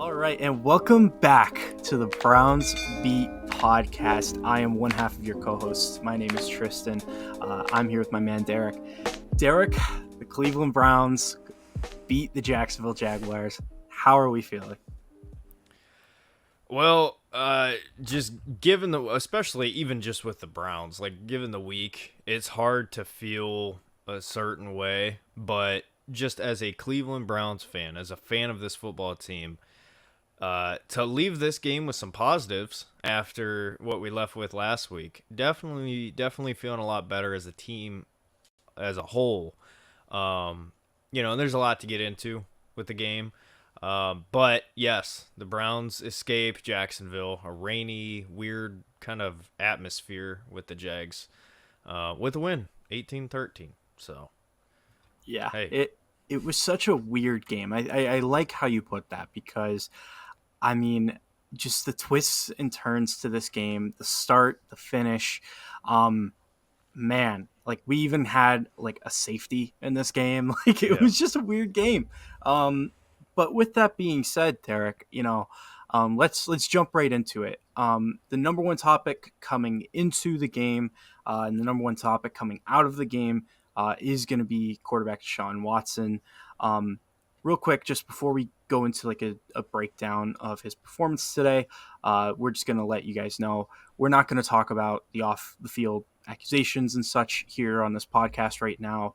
All right, and welcome back to the Browns Beat podcast. I am one half of your co-hosts. My name is Tristan. I'm here with my man Derek. Derek, the Cleveland Browns beat the Jacksonville Jaguars. How are we feeling? Well, just given especially even just with the Browns, like given the week, it's hard to feel a certain way. But just as a Cleveland Browns fan, as a fan of this football team, to leave this game with some positives after what we left with last week, definitely feeling a lot better as a team as a whole. There's a lot to get into with the game. But yes, the Browns escaped Jacksonville, a rainy, weird kind of atmosphere with the Jags, with a win, 18-13. So, Yeah, hey, it was such a weird game. I like how you put that because, I mean, just the twists and turns to this game, the start, the finish, man, like we even had like a safety in this game. Like it yeah, was just a weird game. But with that being said, Derek, let's jump right into it. The number one topic coming into the game, and the number one topic coming out of the game, is going to be quarterback Deshaun Watson. Real quick, just before we go into like a breakdown of his performance today, we're just going to let you guys know we're not going to talk about the off the field accusations and such here on this podcast right now.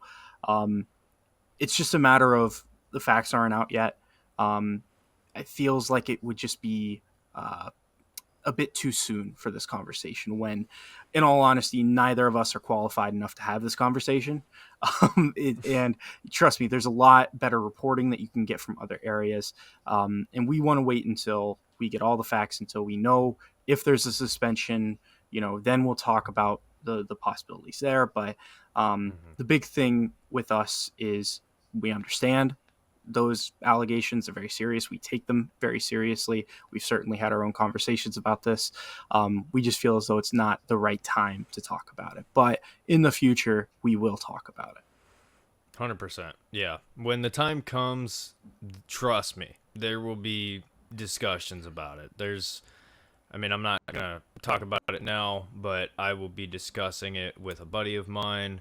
It's just a matter of the facts aren't out yet. It feels like it would just be a bit too soon for this conversation when, in all honesty, neither of us are qualified enough to have this conversation. And trust me, there's a lot better reporting that you can get from other areas. And we want to wait until we get all the facts, until we know if there's a suspension, then we'll talk about the possibilities there. But the big thing with us is we understand those allegations are very serious. We take them very seriously. We've certainly had our own conversations about this. We just feel as though it's not the right time to talk about it. But in the future, we will talk about it. 100%. Yeah, when the time comes, trust me, there will be discussions about it. I'm not gonna talk about it now, but I will be discussing it with a buddy of mine.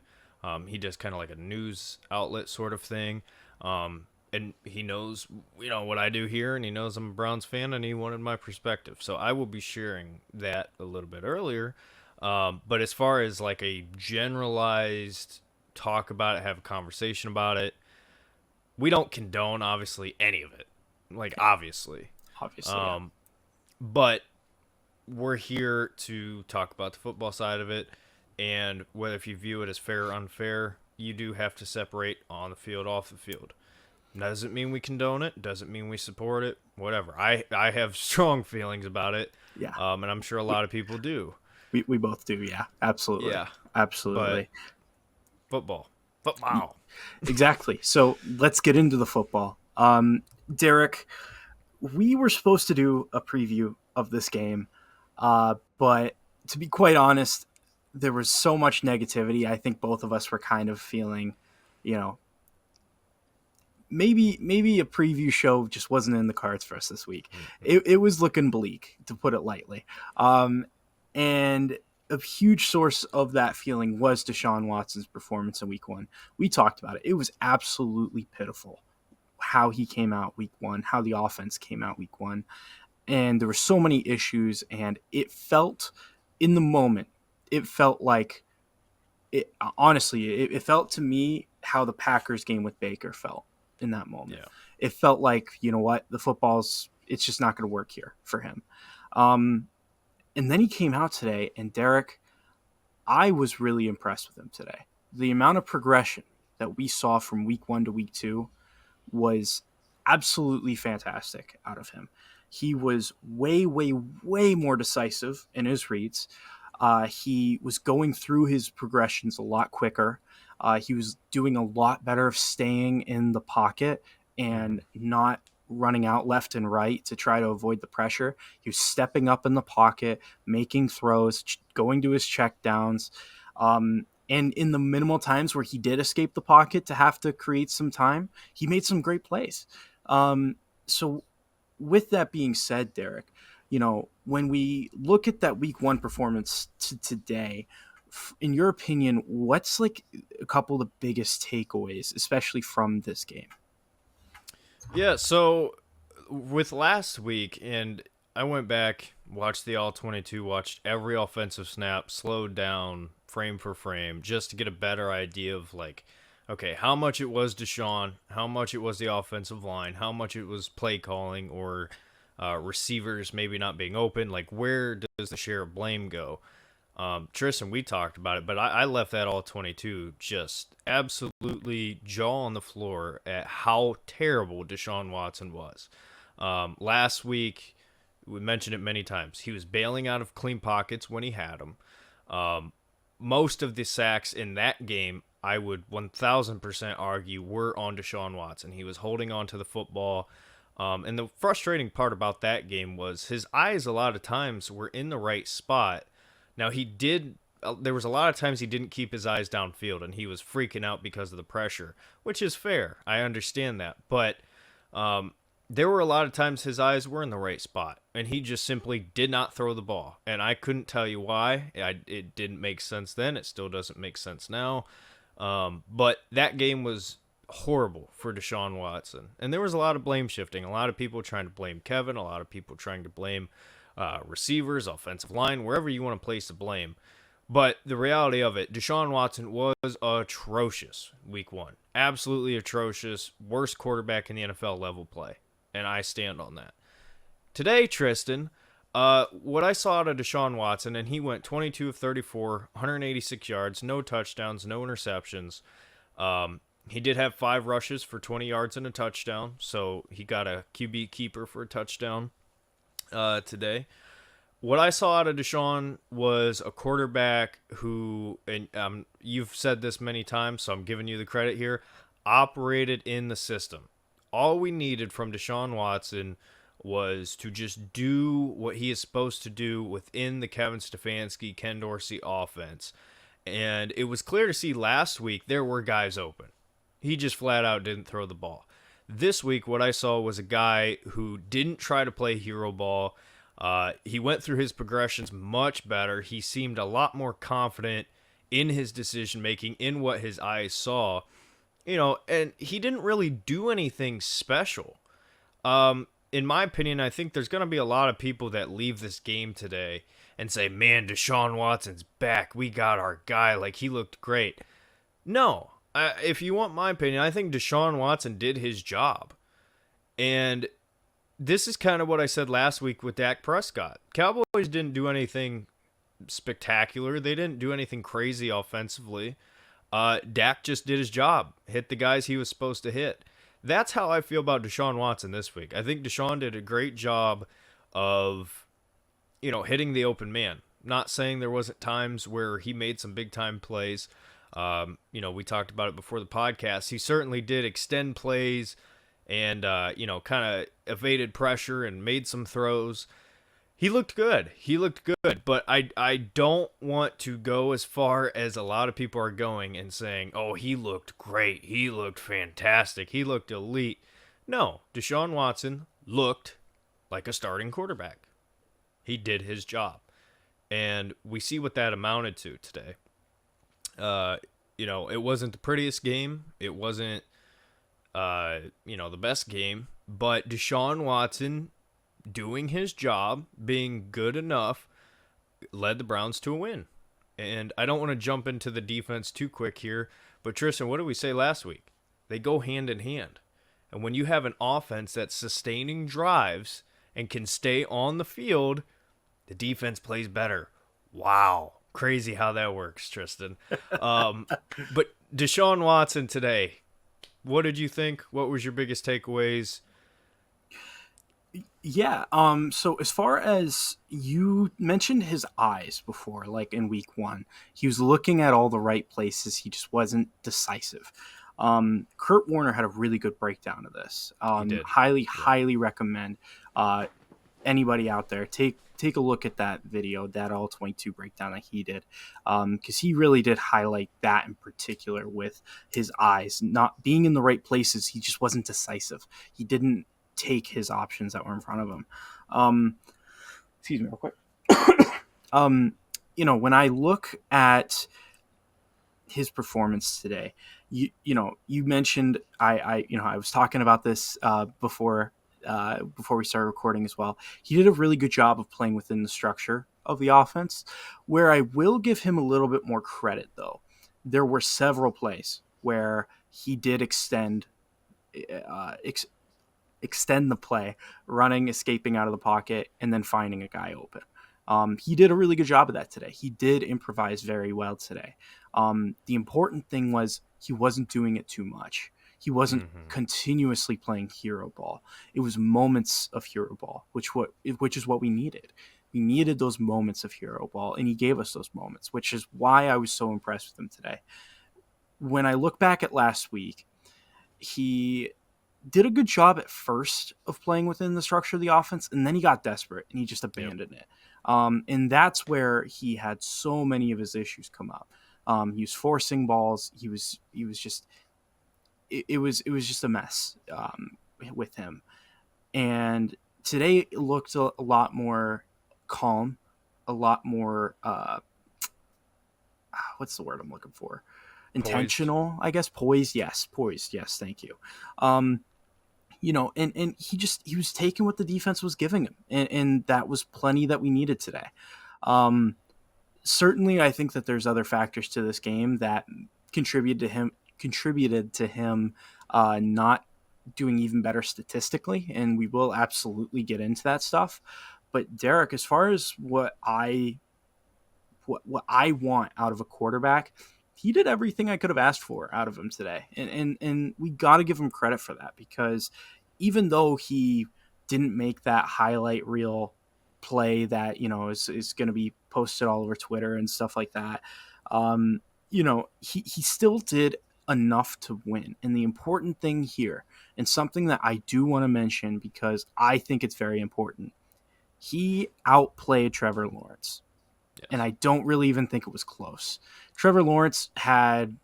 He does kind of like a news outlet sort of thing. And he knows, what I do here, and he knows I'm a Browns fan, and he wanted my perspective. So I will be sharing that a little bit earlier. But as far as like a generalized talk about it, have a conversation about it, we don't condone, obviously, any of it. Like, obviously. Yeah. But we're here to talk about the football side of it. And whether if you view it as fair or unfair, you do have to separate on the field, off the field. Doesn't mean we condone it. Doesn't mean we support it. Whatever. I have strong feelings about it. Yeah. And I'm sure a lot of people do. We both do. Yeah, absolutely. Yeah. Absolutely. But football. Exactly. So let's get into the football. Derek, we were supposed to do a preview of this game. But to be quite honest, there was so much negativity. I think both of us were kind of feeling, maybe a preview show just wasn't in the cards for us this week. It was looking bleak, to put it lightly. And a huge source of that feeling was Deshaun Watson's performance in week one. We talked about it. It was absolutely pitiful how he came out week one, how the offense came out week one. And there were so many issues, and it felt in the moment, it felt like it felt to me how the Packers game with Baker felt in that moment. Yeah. It felt like, it's just not going to work here for him. And then he came out today, and Derek, I was really impressed with him today. The amount of progression that we saw from week one to week two was absolutely fantastic out of him. He was way, way, way more decisive in his reads. He was going through his progressions a lot quicker. He was doing a lot better of staying in the pocket and not running out left and right to try to avoid the pressure. He was stepping up in the pocket, making throws, going to his check downs. And in the minimal times where he did escape the pocket to have to create some time, he made some great plays. So with that being said, Derek, when we look at that week one performance to today, in your opinion, what's like a couple of the biggest takeaways, especially from this game? Yeah, so with last week, and I went back, watched the all 22, watched every offensive snap, slowed down frame for frame, just to get a better idea of like, okay, how much it was Deshaun, how much it was the offensive line, how much it was play calling or receivers maybe not being open. Like, where does the share of blame go? Tristan, we talked about it, but I left that all 22 just absolutely jaw on the floor at how terrible Deshaun Watson was. Last week, we mentioned it many times. He was bailing out of clean pockets when he had them. Most of the sacks in that game, I would 1000% argue, were on Deshaun Watson. He was holding on to the football. And the frustrating part about that game was his eyes a lot of times were in the right spot. Now, there was a lot of times he didn't keep his eyes downfield, and he was freaking out because of the pressure, which is fair. I understand that. But there were a lot of times his eyes were in the right spot, and he just simply did not throw the ball. And I couldn't tell you why. It didn't make sense then. It still doesn't make sense now. But that game was horrible for Deshaun Watson. And there was a lot of blame shifting. A lot of people trying to blame Kevin. A lot of people trying to blame receivers, offensive line, wherever you want to place the blame. But the reality of it, Deshaun Watson was atrocious week one. Absolutely atrocious. Worst quarterback in the NFL level play. And I stand on that. Today, Tristan, what I saw out of Deshaun Watson, and he went 22 of 34, 186 yards, no touchdowns, no interceptions. He did have 5 rushes for 20 yards and a touchdown, so he got a QB keeper for a touchdown today. What I saw out of Deshaun was a quarterback who, and you've said this many times, so I'm giving you the credit here, operated in the system. All we needed from Deshaun Watson was to just do what he is supposed to do within the Kevin Stefanski, Ken Dorsey offense. And it was clear to see last week there were guys open. He just flat out didn't throw the ball. This week, what I saw was a guy who didn't try to play hero ball. He went through his progressions much better. He seemed a lot more confident in his decision making, in what his eyes saw. And he didn't really do anything special. In my opinion, I think there's going to be a lot of people that leave this game today and say, man, Deshaun Watson's back. We got our guy. Like, he looked great. No. If you want my opinion, I think Deshaun Watson did his job. And this is kind of what I said last week with Dak Prescott. Cowboys didn't do anything spectacular. They didn't do anything crazy offensively. Dak just did his job, hit the guys he was supposed to hit. That's how I feel about Deshaun Watson this week. I think Deshaun did a great job of, hitting the open man. Not saying there wasn't times where he made some big time plays. We talked about it before the podcast. He certainly did extend plays and, kind of evaded pressure and made some throws. He looked good. But I don't want to go as far as a lot of people are going and saying, oh, he looked great. He looked fantastic. He looked elite. No, Deshaun Watson looked like a starting quarterback. He did his job. And we see what that amounted to today. It wasn't the prettiest game. It wasn't, the best game. But Deshaun Watson, doing his job, being good enough, led the Browns to a win. And I don't want to jump into the defense too quick here, but Tristan, what did we say last week? They go hand in hand. And when you have an offense that's sustaining drives and can stay on the field, the defense plays better. Wow. Crazy how that works, Tristan. But Deshaun Watson today, what did you think? What was your biggest takeaways? Yeah. So as far as you mentioned his eyes before, like in week one, he was looking at all the right places. He just wasn't decisive. Kurt Warner had a really good breakdown of this. He did. Highly recommend anybody out there take a look at that video, that all 22 breakdown that he did, because he really did highlight that in particular with his eyes not being in the right places. He just wasn't decisive. He didn't take his options that were in front of him. Excuse me, real quick. um, when I look at his performance today, you mentioned I was talking about this before we started recording as well. He did a really good job of playing within the structure of the offense. Where I will give him a little bit more credit, though, there were several plays where he did uh, ex- extend the play, running, escaping out of the pocket, and then finding a guy open. He did a really good job of that today. He did improvise very well today. The important thing was he wasn't doing it too much. He wasn't Mm-hmm. continuously playing hero ball. It was moments of hero ball, which is what we needed. We needed those moments of hero ball, and he gave us those moments, which is why I was so impressed with him today. When I look back at last week, he did a good job at first of playing within the structure of the offense, and then he got desperate and he just Yep. abandoned it. And that's where he had so many of his issues come up. He was forcing balls. He was just it was just a mess with him. And today it looked a lot more calm, a lot more what's the word I'm looking for? Poised. Intentional, I guess. Poised. Yes, thank you. Um, and he was taking what the defense was giving him, and that was plenty that we needed today. Um, Certainly, I think that there's other factors to this game that contributed to him not doing even better statistically, and we will absolutely get into that stuff. But Derek, as far as what I want out of a quarterback, he did everything I could have asked for out of him today. And we got to give him credit for that, because even though he didn't make that highlight reel play that, is going to be posted all over Twitter and stuff like that, he still did enough to win. And the important thing here, and something that I do want to mention because I think it's very important, he outplayed Trevor Lawrence, and Yes. I don't really even think it was close. Trevor Lawrence had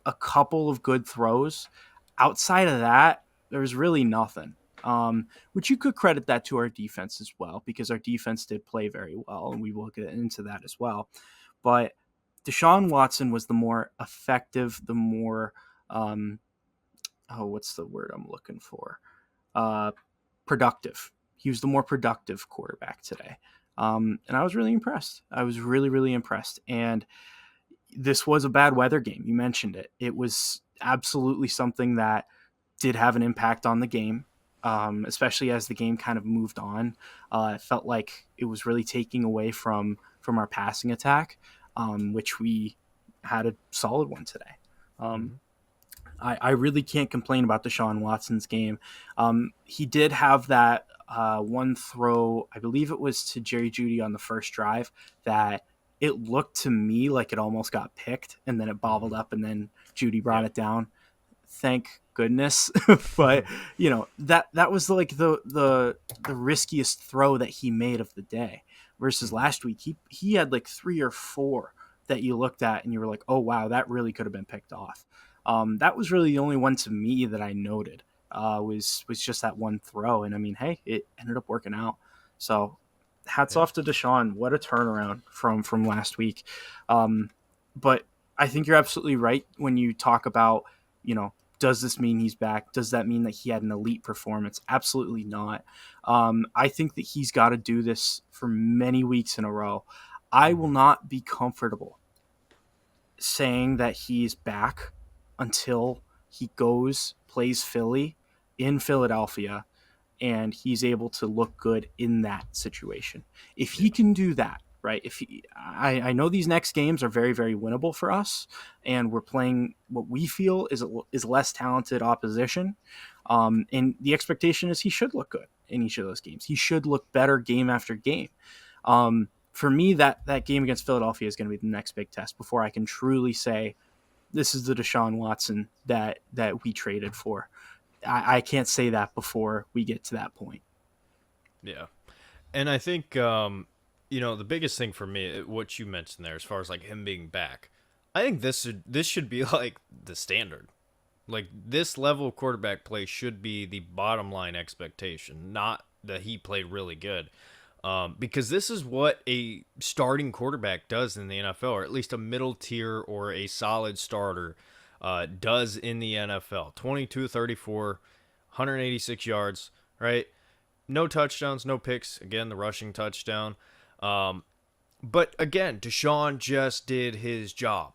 a couple of good throws. Outside of that, there was really nothing. Which you could credit that to our defense as well, because our defense did play very well, and we will get into that as well. But Deshaun Watson was the more effective, the more what's the word I'm looking for? Uh, Productive. He was the more productive quarterback today. And I was really impressed. I was really, really impressed. And this was a bad weather game. You mentioned it. It was absolutely something that did have an impact on the game, especially as the game kind of moved on. It felt like it was really taking away from our passing attack, which we had a solid one today. Um, Mm-hmm. I really can't complain about Deshaun Watson's game. He did have that one throw, I believe it was to Jerry Jeudy on the first drive, that it looked to me like it almost got picked, and then it bobbled Mm-hmm. up, and then Jeudy brought Yep. it down. Thank goodness. But that was like the riskiest throw that he made of the day. Versus Mm-hmm. last week, he had like three or four that you looked at and you were like, oh wow, that really could have been picked off. That was really the only one to me that I noted, was just that one throw. And I mean, hey, it ended up working out. So hats Yeah. off to Deshaun. What a turnaround from last week. But I think you're absolutely right when you talk about, does this mean he's back? Does that mean that he had an elite performance? Absolutely not. I think that he's got to do this for many weeks in a row. I will Mm-hmm. not be comfortable saying that he's back until he goes, plays Philly in Philadelphia, and he's able to look good in that situation. If he Yeah. can do that, right? I know these next games are very, very winnable for us, and we're playing what we feel is less talented opposition. And the expectation is he should look good in each of those games. He should look better game after game. For me, that game against Philadelphia is going to be the next big test before I can truly say this is the Deshaun Watson that we traded for. I can't say that before we get to that point. Yeah. And I think the biggest thing for me, what you mentioned there, as far as like him being back, I think this should be like the standard. Like, this level of quarterback play should be the bottom line expectation, not that he played really good. Because this is what a starting quarterback does in the NFL, or at least a middle tier or a solid starter does in the NFL. 22, 34, 186 yards, right? No touchdowns, no picks. Again, the rushing touchdown. But again, Deshaun just did his job.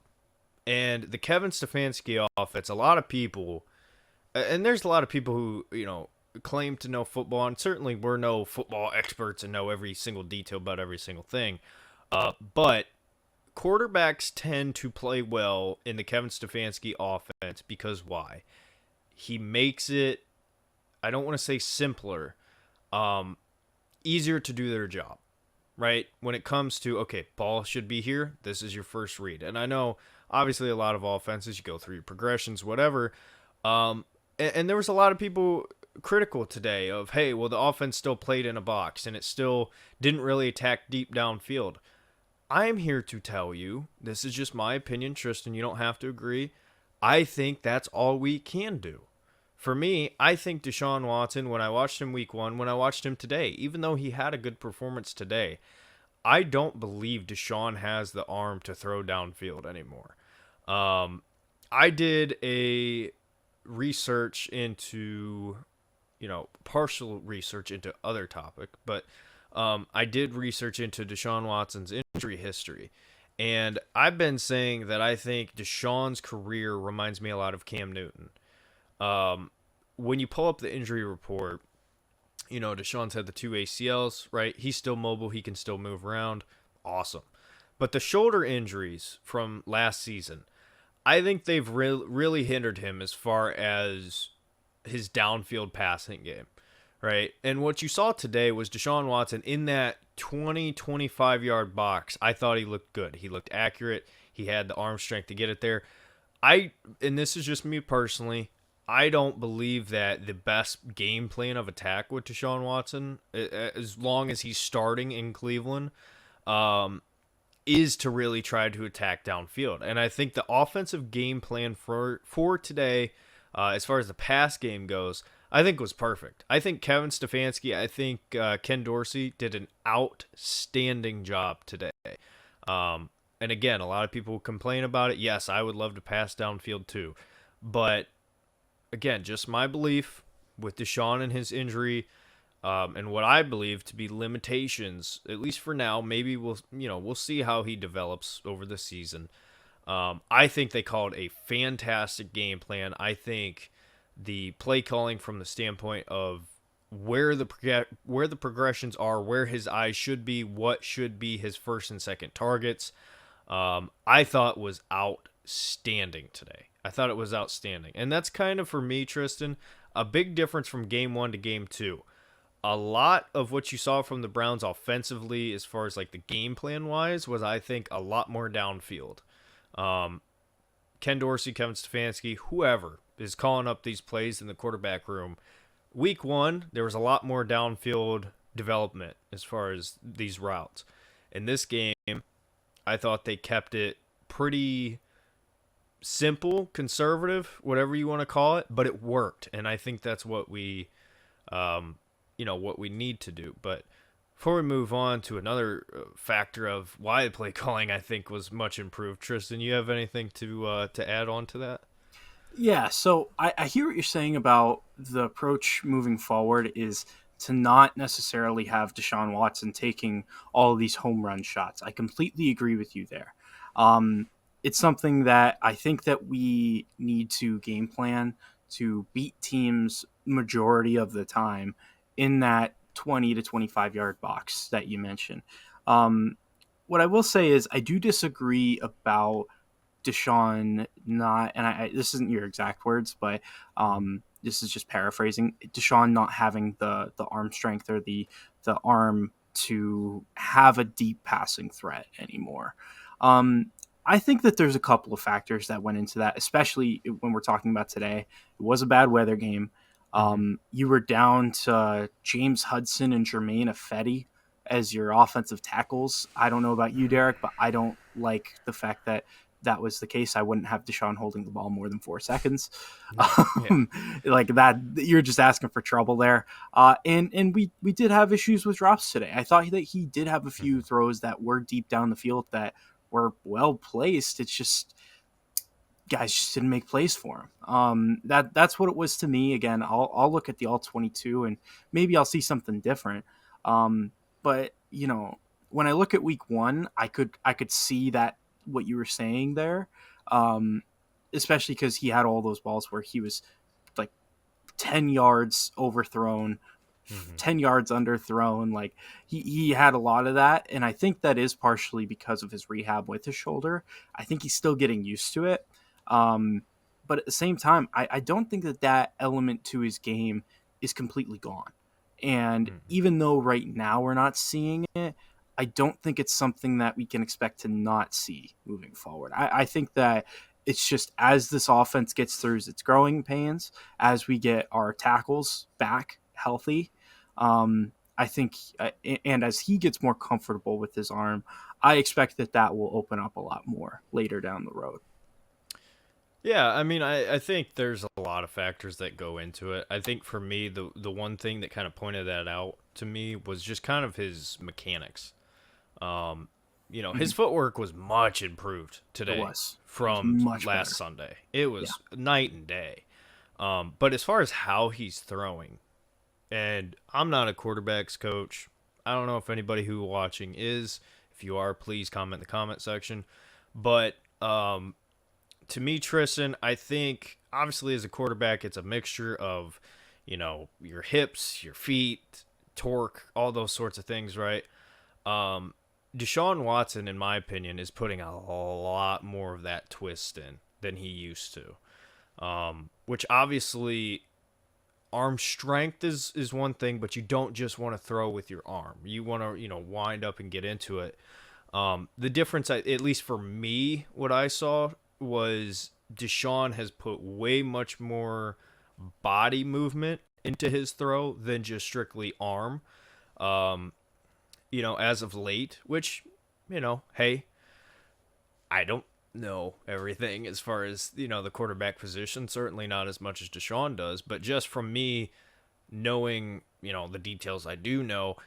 And the Kevin Stefanski offense, a lot of people, and there's a lot of people who, claim to know football, and certainly we're no football experts and know every single detail about every single thing. But quarterbacks tend to play well in the Kevin Stefanski offense because why? He makes it, I don't want to say simpler, easier to do their job, right? When it comes to, okay, ball should be here, this is your first read. And I know, obviously, a lot of offenses, you go through your progressions, whatever. And there was a lot of people critical today of, hey, well, the offense still played in a box and it still didn't really attack deep downfield. I'm here to tell you, this is just my opinion, Tristan, you don't have to agree. I think that's all we can do. For me, I think Deshaun Watson, when I watched him week 1, when I watched him today, even though he had a good performance today, I don't believe Deshaun has the arm to throw downfield anymore. I did a research into, partial research into other topic, but I did research into Deshaun Watson's injury history. And I've been saying that I think Deshaun's career reminds me a lot of Cam Newton. When you pull up the injury report, Deshaun's had the 2 ACLs, right? He's still mobile. He can still move around. Awesome. But the shoulder injuries from last season, I think they've really hindered him as far as his downfield passing game, right? And what you saw today was Deshaun Watson in that 20, 25-yard box. I thought he looked good. He looked accurate. He had the arm strength to get it there. And this is just me personally, I don't believe that the best game plan of attack with Deshaun Watson, as long as he's starting in Cleveland, is to really try to attack downfield. And I think the offensive game plan for today, as far as the pass game goes, I think was perfect. I think Kevin Stefanski, I think Ken Dorsey did an outstanding job today. And again, a lot of people complain about it. Yes, I would love to pass downfield too. But again, just my belief with Deshaun and his injury, and what I believe to be limitations, at least for now. Maybe we'll see how he develops over the season. I think they called a fantastic game plan. I think the play calling from the standpoint of where the progressions are, where his eyes should be, what should be his first and second targets, I thought was outstanding today. I thought it was outstanding. And that's kind of, for me, Tristan, a big difference from game 1 to game 2. A lot of what you saw from the Browns offensively, as far as like the game plan wise, was, I think, a lot more downfield. Ken Dorsey, Kevin Stefanski, whoever is calling up these plays in the quarterback room. Week 1, there was a lot more downfield development as far as these routes. In this game, I thought they kept it pretty simple, conservative, whatever you want to call it, but it worked. And I think that's what we what we need to do. But before we move on to another factor of why the play calling, I think, was much improved, Tristan, you have anything to add on to that? Yeah, so I hear what you're saying about the approach moving forward is to not necessarily have Deshaun Watson taking all of these home run shots. I completely agree with you there. It's something that I think that we need to game plan to beat teams majority of the time in that 20 to 25 yard box that you mentioned. What I will say is I do disagree about Deshaun not, and this isn't your exact words, but this is just paraphrasing. Deshaun not having the arm strength or the arm to have a deep passing threat anymore. I think that there's a couple of factors that went into that, especially when we're talking about today. It was a bad weather game. You were down to James Hudson and Jermaine Ifedi as your offensive tackles. I don't know about you, Derek, but I don't like the fact that that was the case, I wouldn't have Deshaun holding the ball more than 4 seconds. No. Yeah. Like that, you're just asking for trouble there. And we did have issues with drops today. I thought that he did have a few Mhm. throws that were deep down the field that were well placed. It's just guys just didn't make plays for him. That's what it was to me. Again, I'll look at the all 22 and maybe I'll see something different. But when I look at week one, I could see that what you were saying there, um, especially because he had all those balls where he was like 10 yards overthrown, Mhm. 10 yards underthrown. Like he had a lot of that, and I think that is partially because of his rehab with his shoulder. I think he's still getting used to it. Um, but at the same time, I don't think that element to his game is completely gone. And Mhm. even though right now we're not seeing it, I don't think it's something that we can expect to not see moving forward. I think that it's just as this offense gets through its growing pains, as we get our tackles back healthy, I think, and as he gets more comfortable with his arm, I expect that will open up a lot more later down the road. Yeah, I mean, I think there's a lot of factors that go into it. I think for me, the one thing that kind of pointed that out to me was just kind of his mechanics. Um, his Mhm. footwork was much improved It today was. It was from much last better. Sunday. It Yeah. was night and day. But as far as how he's throwing, and I'm not a quarterbacks coach. I don't know if anybody who watching is. If you are, please comment in the comment section. But to me, Tristan, I think obviously as a quarterback, it's a mixture of, your hips, your feet, torque, all those sorts of things, right? Um, Deshaun Watson, in my opinion, is putting a lot more of that twist in than he used to. Which obviously arm strength is one thing, but you don't just want to throw with your arm. You want to wind up and get into it. The difference, at least for me, what I saw was Deshaun has put way much more body movement into his throw than just strictly arm. Um, as of late, which hey, I don't know everything as far as the quarterback position. Certainly not as much as Deshaun does, but just from me knowing the details I do know,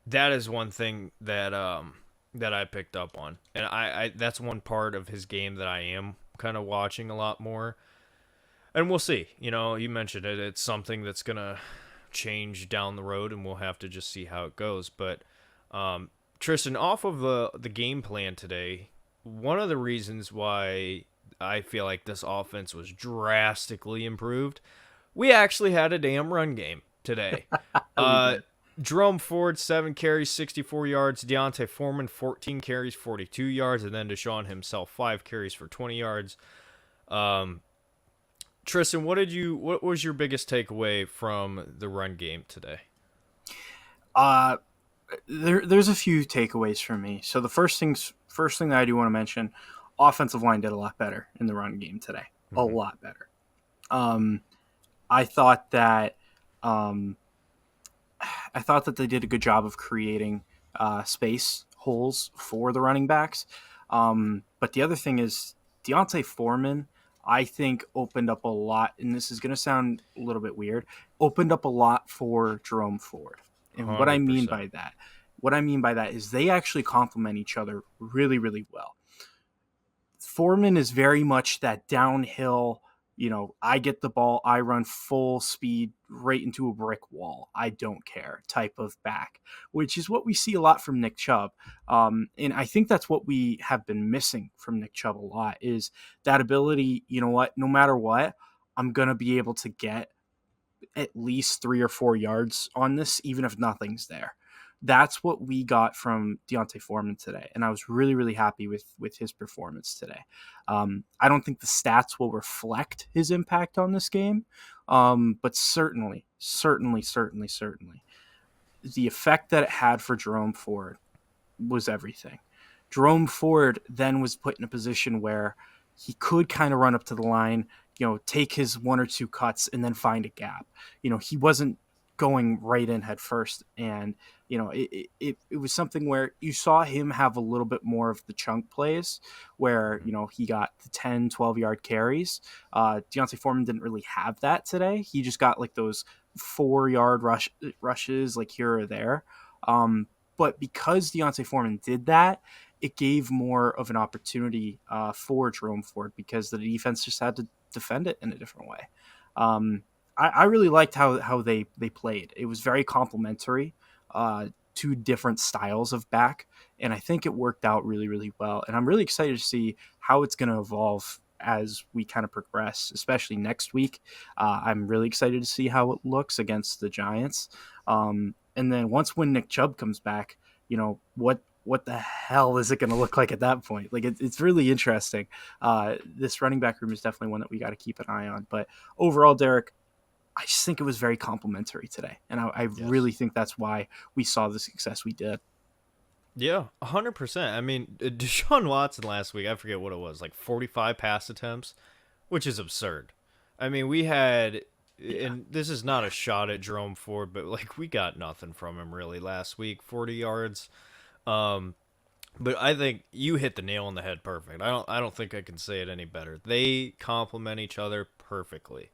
that is one thing that I picked up on, and I that's one part of his game that I am kind of watching a lot more, and we'll see. You mentioned it; it's something that's gonna change down the road, and we'll have to just see how it goes. But Tristan, off of the game plan today, one of the reasons why I feel like this offense was drastically improved, we actually had a damn run game today. We Uh, did. Jerome Ford, 7 carries, 64 yards. Deontay Foreman, 14 carries, 42 yards. And then Deshaun himself, 5 carries for 20 yards. Um, Tristan, what was your biggest takeaway from the run game today? Uh, there's a few takeaways for me. So the first thing that I do want to mention, offensive line did a lot better in the run game today. A Mm-hmm. lot better. Um, I thought that um, I thought that they did a good job of creating space holes for the running backs. But the other thing is Deontay Foreman, I think, opened up a lot, and this is going to sound a little bit weird, opened up a lot for Jerome Ford. And what I mean 100%. by that, what I mean by that is they actually complement each other really, really well. Foreman is very much that downhill, I get the ball, I run full speed right into a brick wall. I don't care type of back, which is what we see a lot from Nick Chubb. And I think that's what we have been missing from Nick Chubb a lot is that ability, no matter what, I'm going to be able to get at least 3 or 4 yards on this, even if nothing's there. That's what we got from Deontay Foreman today, and I was really, really happy with his performance today. I don't think the stats will reflect his impact on this game, but certainly, certainly, certainly, certainly, the effect that it had for Jerome Ford was everything. Jerome Ford then was put in a position where he could kind of run up to the line, take his one or two cuts and then find a gap. He wasn't going right in head first. And, it was something where you saw him have a little bit more of the chunk plays where, Mhm. he got the 10, 12-yard carries. Deontay Foreman didn't really have that today. He just got like those 4-yard rushes like here or there. But because Deontay Foreman did that, it gave more of an opportunity for Jerome Ford because the defense just had to defend it in a different way. Um, I really liked how they played. It was very complimentary, two different styles of back, and I think it worked out really, really well. And I'm really excited to see how it's going to evolve as we kind of progress, especially next week. I'm really excited to see how it looks against the Giants. And then when Nick Chubb comes back, what the hell is it going to look like at that point? Like it's really interesting. This running back room is definitely one that we got to keep an eye on. But overall, Derek, I just think it was very complimentary today, and I really Yes. think that's why we saw the success we did. Yeah, 100%. I mean, Deshaun Watson last week, I forget what it was, like 45 pass attempts, which is absurd. I mean, we had, Yeah, and this is not a shot at Jerome Ford, but like we got nothing from him really last week, 40 yards. Um, but I think you hit the nail on the head perfect. I don't think I can say it any better. They complement each other perfectly.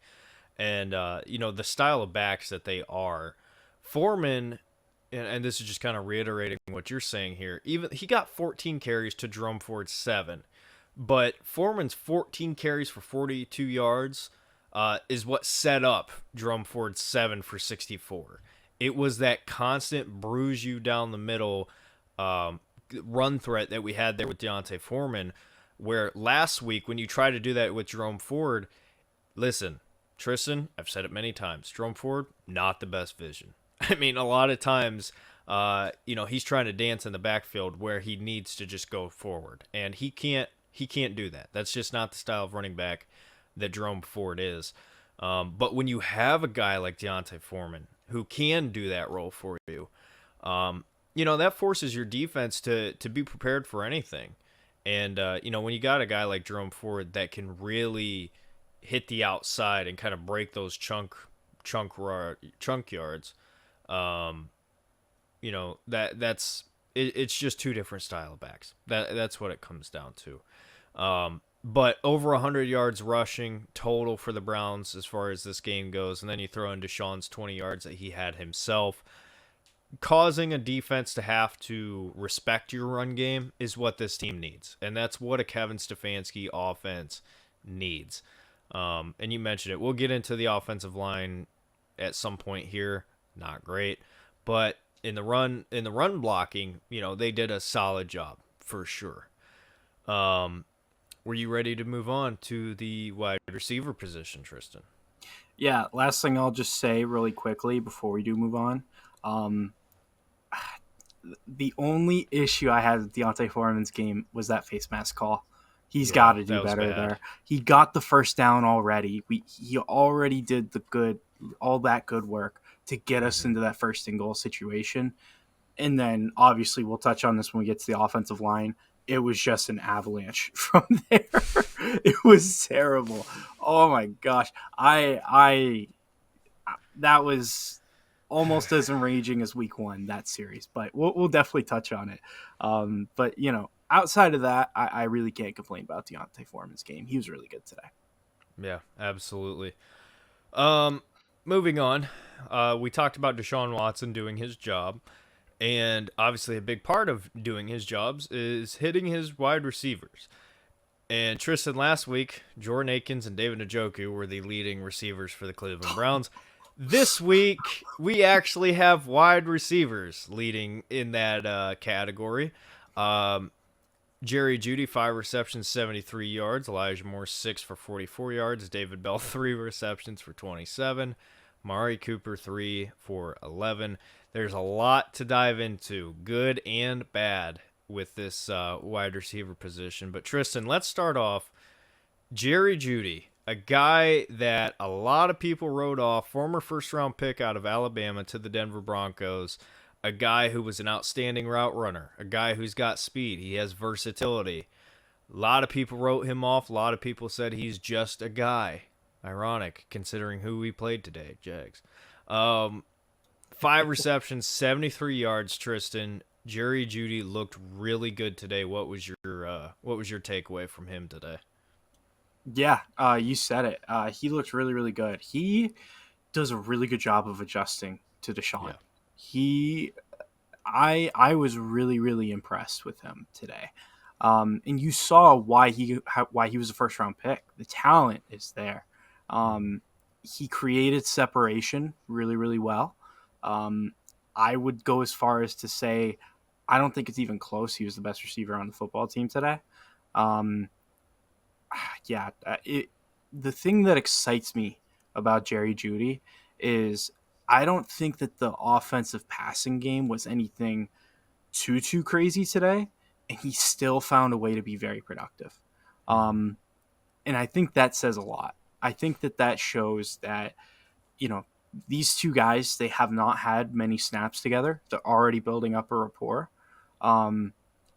And the style of backs that they are. Foreman, and this is just kind of reiterating what you're saying here. Even he got 14 carries to Jerome Ford's 7, but Foreman's 14 carries for 42 yards is what set up Jerome Ford's 7 for 64. It was that constant bruise you down the middle um, run threat that we had there with Deontay Foreman. Where last week, when you try to do that with Jerome Ford, listen, Tristan, I've said it many times. Jerome Ford, not the best vision. I mean, a lot of times, he's trying to dance in the backfield where he needs to just go forward, and he can't. He can't do that. That's just not the style of running back that Jerome Ford is. But when you have a guy like Deontay Foreman who can do that role for you, that forces your defense to be prepared for anything. And when you got a guy like Jerome Ford that can really hit the outside and kind of break those chunk yards, um, it's just two different style of backs. That's what it comes down to. But over 100 yards rushing total for the Browns as far as this game goes, and then you throw in Deshaun's 20 yards that he had himself, causing a defense to have to respect your run game is what this team needs, and that's what a Kevin Stefanski offense needs. And you mentioned it. We'll get into the offensive line at some point here. Not great, but in the run blocking, they did a solid job for sure. Were you ready to move on to the wide receiver position, Tristan? yeah. Last thing I'll just say really quickly before we do move on. Um, the only issue I had with Deontay Foreman's game was that face mask call. He's got Yeah, to do that was better bad. there. He got the first down already. He already did all that good work to get us Hmm. into that first and goal situation. And then obviously we'll touch on this when we get to the offensive line. It was just an avalanche from there. It was terrible. Oh my gosh. I that was almost as enraging as week one, that series, but we'll definitely touch on it. But outside of that, I really can't complain about Deontay Foreman's game. He was really good today. Yeah, absolutely. Um, Moving on, we talked about Deshaun Watson doing his job, and obviously a big part of doing his jobs is hitting his wide receivers. And Tristan, last week, Jordan Akins and David Njoku were the leading receivers for the Cleveland Browns. This week, we actually have wide receivers leading in that category. Um, Jerry Jeudy, 5 receptions, 73 yards. Elijah Moore, 6 for 44 yards. David Bell, 3 receptions for 27. Mari Cooper, 3 for 11. There's a lot to dive into, good and bad, with this wide receiver position. But Tristan, let's start off. Jerry Jeudy, a guy that a lot of people wrote off, former first-round pick out of Alabama to the Denver Broncos, a guy who was an outstanding route runner, a guy who's got speed, he has versatility. A lot of people wrote him off. A lot of people said he's just a guy. Ironic, considering who we played today, Jags. Um, 5 receptions, 73 yards. Tristan, Jerry Jeudy looked really good today. What was your takeaway from him today? Yeah, you said it. He looked really, really good. He does a really good job of adjusting to Deshaun. Yeah. He, I was really, really impressed with him today. And you saw why he was a first round pick. The talent is there. Mm-hmm. He created separation really, really well. Um, I would go as far as to say I don't think it's even close. He was the best receiver on the football team today. Um, yeah, the thing that excites me about Jerry Jeudy is I don't think that the offensive passing game was anything too crazy today, and he still found a way to be very productive. Mm-hmm. Um, and I think that says a lot. I think that that shows that you know these two guys, they have not had many snaps together. They're already building up a rapport. Um,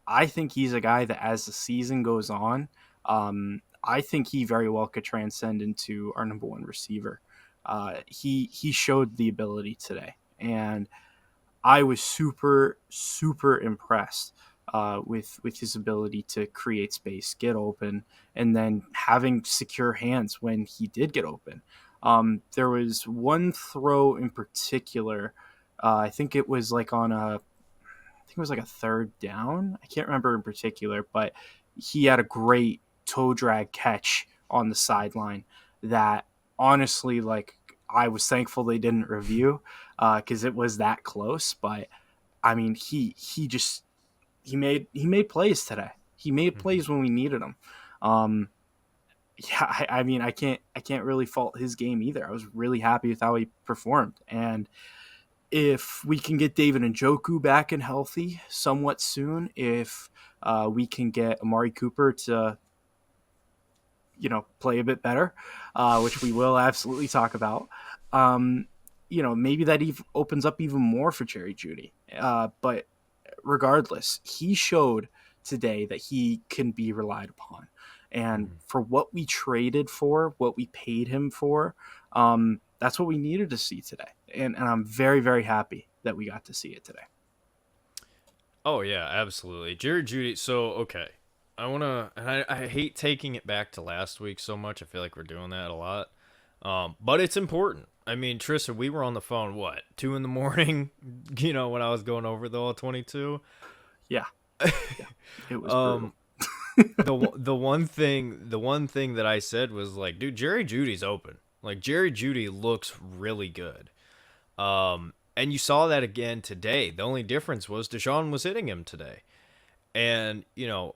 I think he's a guy that as the season goes on, I think he very well could transcend into our number one receiver. He showed the ability today, and I was super impressed with his ability to create space, get open, and then having secure hands when he did get open. There was one throw in particular. I think it was like on a I think it was like a third down. I can't remember in particular, but he had a great toe drag catch on the sideline that honestly, like, I was thankful they didn't review because it was that close. But I mean, he made plays today. He made Mm-hmm. plays when we needed them. Um, yeah, I mean, I can't really fault his game either. I was really happy with how he performed, and if we can get David Njoku back and healthy somewhat soon, if we can get Amari Cooper to play a bit better, which we will absolutely talk about. Um, maybe that opens up even more for Jerry Jeudy. But regardless, he showed today that he can be relied upon. And Mm-hmm. for what we traded for, what we paid him for, that's what we needed to see today. And I'm very, very happy that we got to see it today. Oh yeah, absolutely. Jerry Judy. So okay, I hate taking it back to last week so much. I feel like we're doing that a lot. But it's important. I mean, Tristan, we were on the phone what 2 in the morning. When I was going over the all 22. Yeah, yeah, it was Um, brutal. the one thing that I said was like, dude, Jerry Judy's open. Like Jerry Judy looks really good. And you saw that again today. The only difference was Deshaun was hitting him today. And,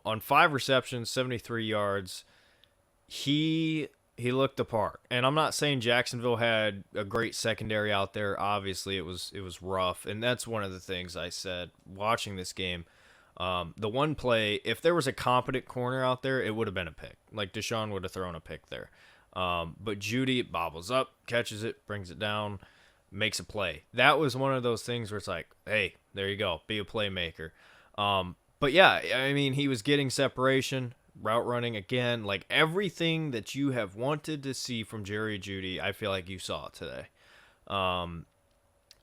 on 5 receptions, 73 yards, he looked the part. And I'm not saying Jacksonville had a great secondary out there. Obviously, it was rough, and that's one of the things I said watching this game. The one play, if there was a competent corner out there, it would have been a pick. Like Deshaun would have thrown a pick there. But Judy bobbles up, catches it, brings it down, makes a play. That was one of those things where it's like, hey, there you go, be a playmaker. But yeah, I mean, he was getting separation, route running again, like everything that you have wanted to see from Jerry Jeudy. I feel like you saw it today. Um,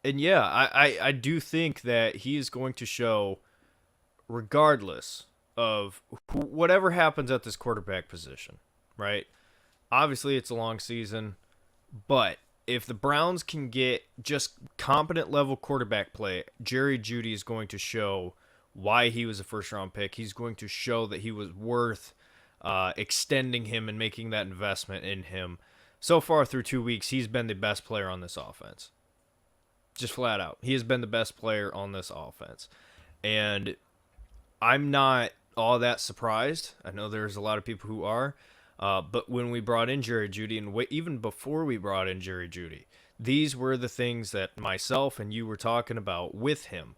and yeah, I do think that he is going to show, regardless of whatever happens at this quarterback position, right? Obviously, it's a long season, but if the Browns can get just competent level quarterback play, Jerry Jeudy is going to show why he was a first round pick. He's going to show that he was worth extending him and making that investment in him. So far through 2 weeks, he's been the best player on this offense. Just flat out. He has been the best player on this offense. And I'm not all that surprised. I know there's a lot of people who are. But when we brought in Jerry Jeudy, and even before we brought in Jerry Jeudy, these were the things that myself and you were talking about with him.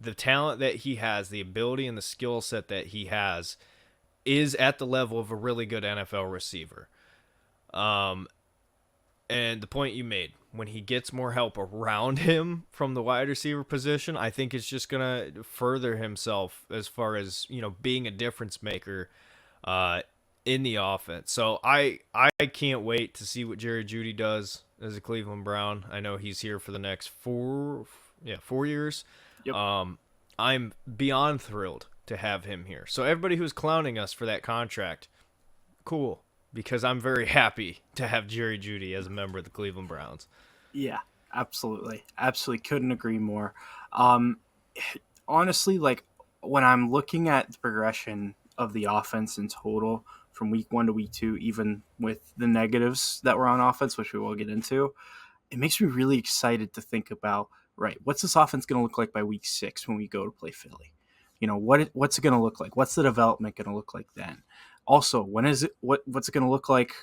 The talent that he has, the ability and the skill set that he has is at the level of a really good NFL receiver. Um, and the point you made, when he gets more help around him from the wide receiver position, I think it's just going to further himself as far as, being a difference maker. in the offense. So I can't wait to see what Jerry Jeudy does as a Cleveland Brown. I know he's here for the next 4 years. Yep. I'm beyond thrilled to have him here. So everybody who's clowning us for that contract, cool, because I'm very happy to have Jerry Jeudy as a member of the Cleveland Browns. Yeah, absolutely. Absolutely couldn't agree more. Um, Honestly, like when I'm looking at the progression of the offense in total from week 1 to week 2, even with the negatives that were on offense, which we will get into, it makes me really excited to think about, right, what's this offense going to look like by week 6 when we go to play Philly? What's it going to look like? What's the development going to look like then? Also, what's it going to look like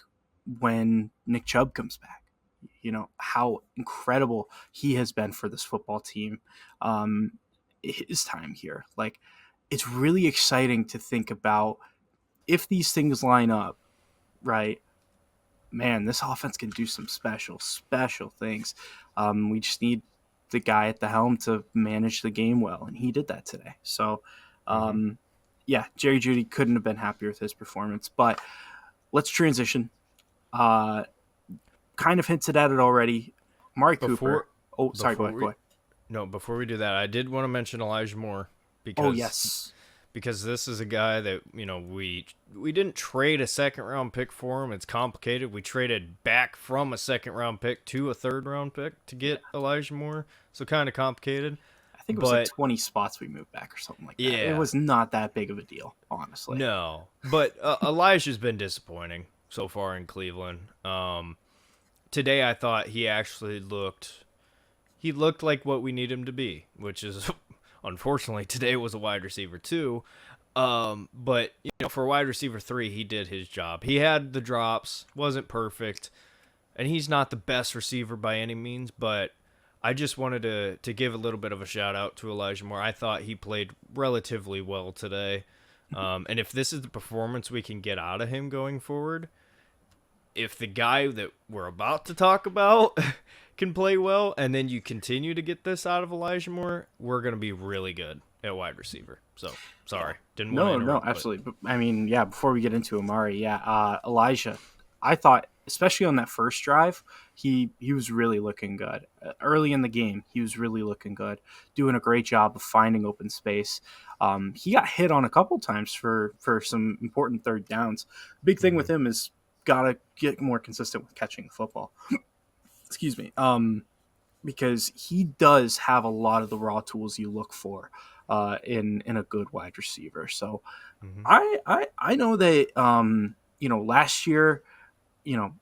when Nick Chubb comes back? How incredible he has been for this football team. His time here, like, it's really exciting to think about if these things line up, right? Man, this offense can do some special things. We just need the guy at the helm to manage the game well, and he did that today. So, Mm-hmm. um, yeah, Jerry Jeudy couldn't have been happier with his performance. But let's transition. Uh, Kind of hinted at it already. Amari Cooper. Before Oh, sorry. Go before ahead. Go we ahead. no, before we do that, I did want to mention Elijah Moore Oh, because yes. this is a guy that we didn't trade a second round pick for him. It's complicated. We traded back from a second round pick to a third round pick to Yeah. get Elijah Moore, so kind of complicated. I think it was like But 20 spots we moved back or something like that. It yeah, was not that big of a deal, honestly. no, but Elijah's been disappointing so far in Cleveland. Today I thought he looked like what we need him to be, which is unfortunately today was a wide receiver too. But for wide receiver 3, he did his job. He had the drops, wasn't perfect, and he's not the best receiver by any means, but I just wanted to give a little bit of a shout out to Elijah Moore. I thought he played relatively well today. And if this is the performance we can get out of him going forward, if the guy that we're about to talk about can play well, and then you continue to get this out of Elijah Moore, we're going to be really good at wide receiver. So, Yeah. sorry. Didn't want to No, interrupt, but absolutely. But I mean, yeah, before we get into Amari, yeah, Elijah, I thought, especially on that first drive, he was really looking good. Early in the game, he was really looking good, doing a great job of finding open space. He got hit on a couple times for some important third downs. Big thing mm-hmm, with him is got to get more consistent with catching the football. Excuse me. Because he does have a lot of the raw tools you look for in a good wide receiver. So mm-hmm, I know that last year, you know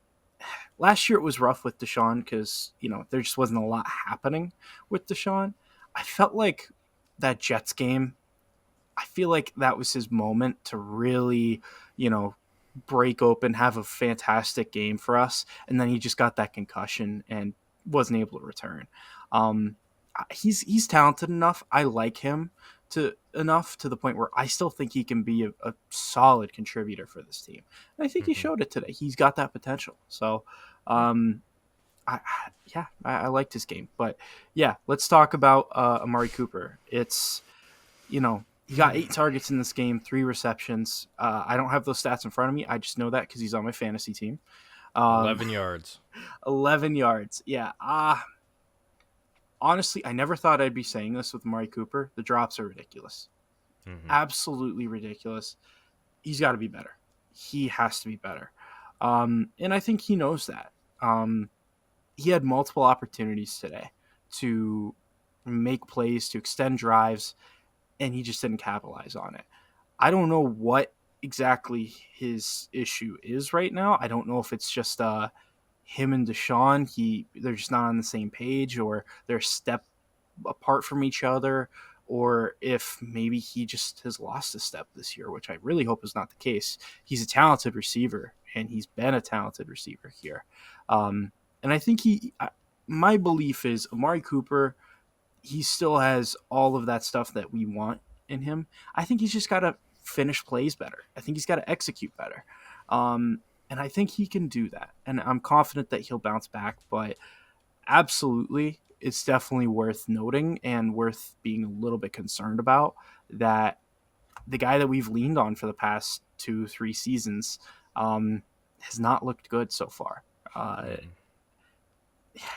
last year it was rough with Deshaun because there just wasn't a lot happening with Deshaun. I felt like that Jets game, I feel like that was his moment to really, break open, have a fantastic game for us, and then he just got that concussion and wasn't able to return. Um, he's talented enough. I like him to enough to the point where I still think he can be a solid contributor for this team. And I think he mm-hmm. showed it today. He's got that potential. So, um, I liked his game. But yeah, let's talk about Amari Cooper. It's he got 8 targets in this game, 3 receptions. I don't have those stats in front of me. I just know that because he's on my fantasy team. Um, 11 yards. 11 yards. Yeah. Honestly, I never thought I'd be saying this with Amari Cooper. The drops are ridiculous. Mm-hmm, Absolutely ridiculous. He's got to be better. He has to be better. And I think he knows that. He had multiple opportunities today to make plays, to extend drives, and he just didn't capitalize on it. I don't know what exactly his issue is right now. I don't know if it's just him and Deshaun. They're just not on the same page, or they're a step apart from each other, or if maybe he just has lost a step this year, which I really hope is not the case. He's a talented receiver, and he's been a talented receiver here. And I think my belief is Amari Cooper, he still has all of that stuff that we want in him. I think he's just got to finish plays better. I think he's got to execute better. And I think he can do that. And I'm confident that he'll bounce back. But absolutely, it's definitely worth noting and worth being a little bit concerned about that the guy that we've leaned on for the past 2-3 seasons, has not looked good so far. Uh, Mm.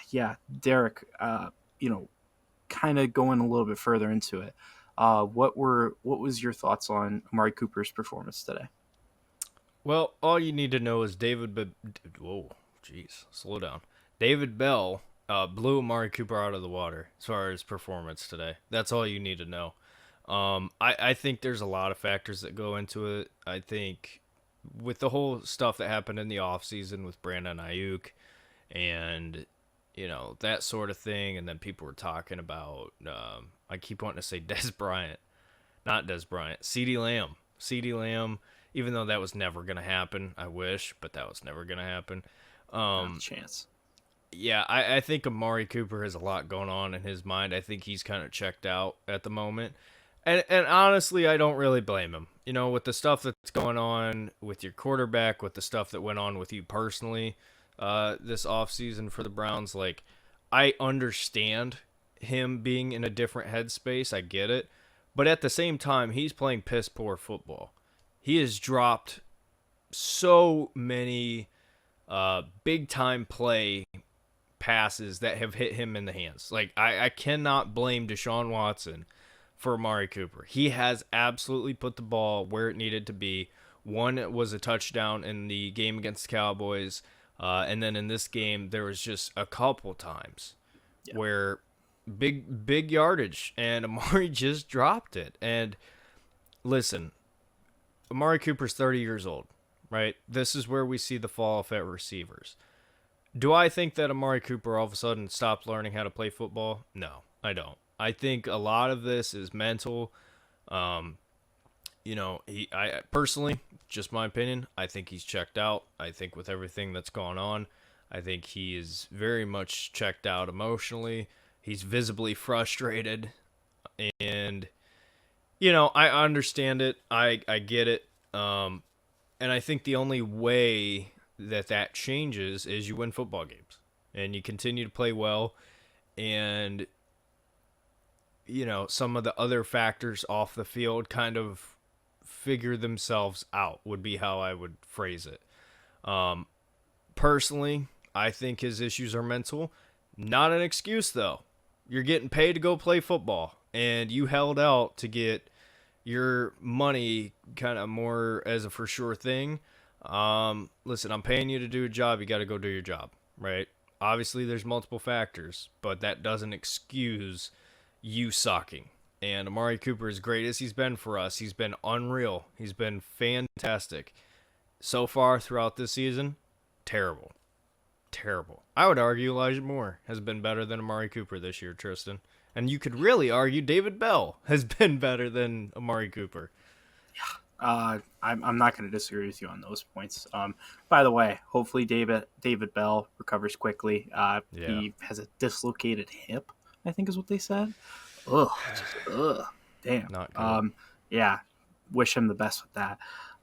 yeah, Derek, kind of going a little bit further into it. What was your thoughts on Amari Cooper's performance today? Well, all you need to know is Whoa, jeez, slow down. David Bell blew Amari Cooper out of the water as far as performance today. That's all you need to know. I think there's a lot of factors that go into it. I think with the whole stuff that happened in the offseason with Brandon Ayuk and that sort of thing, and then people were talking about I keep wanting to say Des Bryant, not Des Bryant, CeeDee Lamb, even though that was never going to happen. I wish, but that was never going to happen. Not a Um, chance. yeah, I think Amari Cooper has a lot going on in his mind. I think he's kind of checked out at the moment. And honestly, I don't really blame him. With the stuff that's going on with your quarterback, with the stuff that went on with you personally this offseason for the Browns, like, I understand him being in a different headspace. I get it. But at the same time, he's playing piss poor football. He has dropped so many big time play passes that have hit him in the hands. Like, I cannot blame Deshaun Watson for Amari Cooper. He has absolutely put the ball where it needed to be. One was a touchdown in the game against the Cowboys. And then in this game, there was just a couple times where big yardage, and Amari just dropped it. And listen, Amari Cooper's 30 years old, right? This is where we see the fall off at receivers. Do I think that Amari Cooper all of a sudden stopped learning how to play football? No, I don't. I think a lot of this is mental. Um, I personally, just my opinion, I think he's checked out. I think with everything that's gone on, I think he is very much checked out emotionally. He's visibly frustrated, and I understand it. I get it. And I think the only way that changes is you win football games and you continue to play well, and some of the other factors off the field kind of figure themselves out would be how I would phrase it. Personally, I think his issues are mental. Not an excuse, though. You're getting paid to go play football, and you held out to get your money kind of more as a for sure thing. Listen, I'm paying you to do a job. You got to go do your job, right? Obviously, there's multiple factors, but that doesn't excuse you sucking. And Amari Cooper, as great as he's been for us, he's been unreal. He's been fantastic. So far throughout this season, terrible. Terrible. I would argue Elijah Moore has been better than Amari Cooper this year, Tristan. And you could really argue David Bell has been better than Amari Cooper. I'm not going to disagree with you on those points. By the way, hopefully David Bell recovers quickly. Yeah. He has a dislocated hip, I think is what they said. Ugh, damn. Not good. Yeah, wish him the best with that.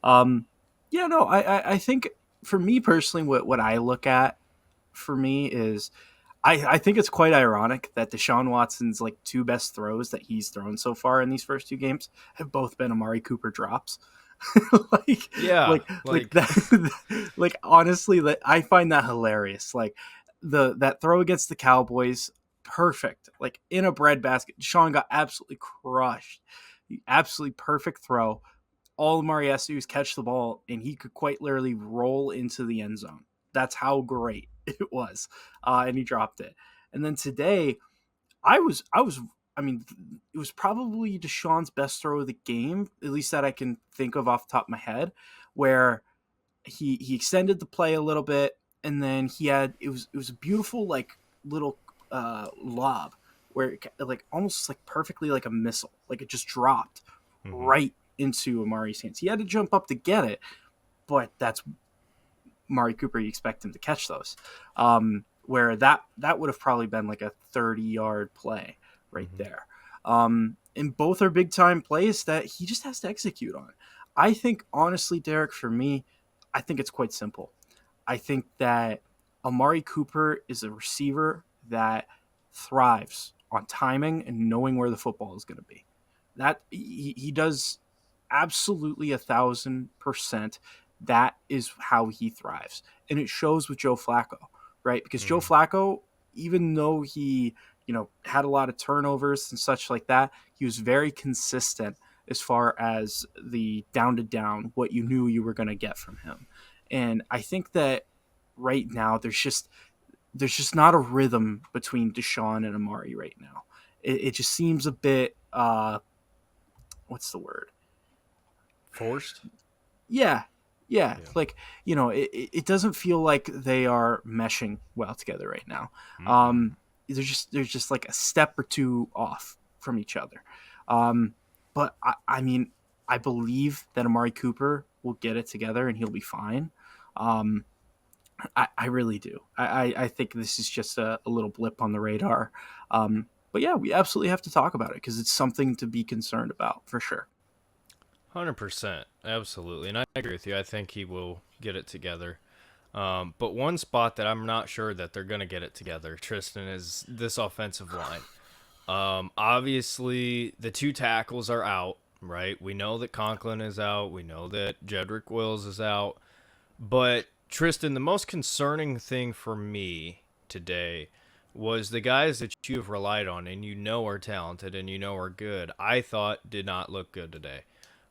Yeah, no, I think for me personally, what I look at for me is I think it's quite ironic that Deshaun Watson's like two best throws that he's thrown so far in these first two games have both been Amari Cooper drops. like, Yeah, like that. Like honestly, that I find that hilarious. Like that throw against the Cowboys, perfect. Like in a breadbasket, Deshaun got absolutely crushed. Absolutely perfect throw. All Amari has to do is catch the ball, and he could quite literally roll into the end zone. That's how great it was, and he dropped it. And then today, I mean, it was probably Deshaun's best throw of the game, at least that I can think of off the top of my head, where he extended the play a little bit, and then it was a beautiful like little lob where it, like almost like perfectly like a missile, like it just dropped right into Amari's hands. He had to jump up to get it, but that's Amari Cooper. You expect him to catch those. Where that would have probably been like a 30-yard play right there. And both are big time plays that he just has to execute on. I think honestly, Derek, for me, I think it's quite simple. I think that Amari Cooper is a receiver that thrives on timing and knowing where the football is going to be. That he does absolutely 1,000% that is how he thrives. And it shows with Joe Flacco, right? Because Joe Mm-hmm. Flacco, even though he, had a lot of turnovers and such like that, he was very consistent as far as the down to down, what you knew you were going to get from him. And I think that right now there's just not a rhythm between Deshaun and Amari right now. It just seems a bit what's the word? Forced. Yeah, yeah. Yeah. Like it doesn't feel like they are meshing well together right now. Mm-mm. Um, they're just like a step or two off from each other. Um, but I mean, I believe that Amari Cooper will get it together and he'll be fine. Um, I really do. I think this is just a little blip on the radar. But yeah, we absolutely have to talk about it because it's something to be concerned about for sure. 100%. Absolutely. And I agree with you. I think he will get it together. But one spot that I'm not sure that they're going to get it together, Tristan, is this offensive line. Obviously, the two tackles are out, right? We know that Conklin is out. We know that Jedrick Wills is out. But, Tristan, the most concerning thing for me today was the guys that you have relied on and you know are talented and you know are good, I thought did not look good today.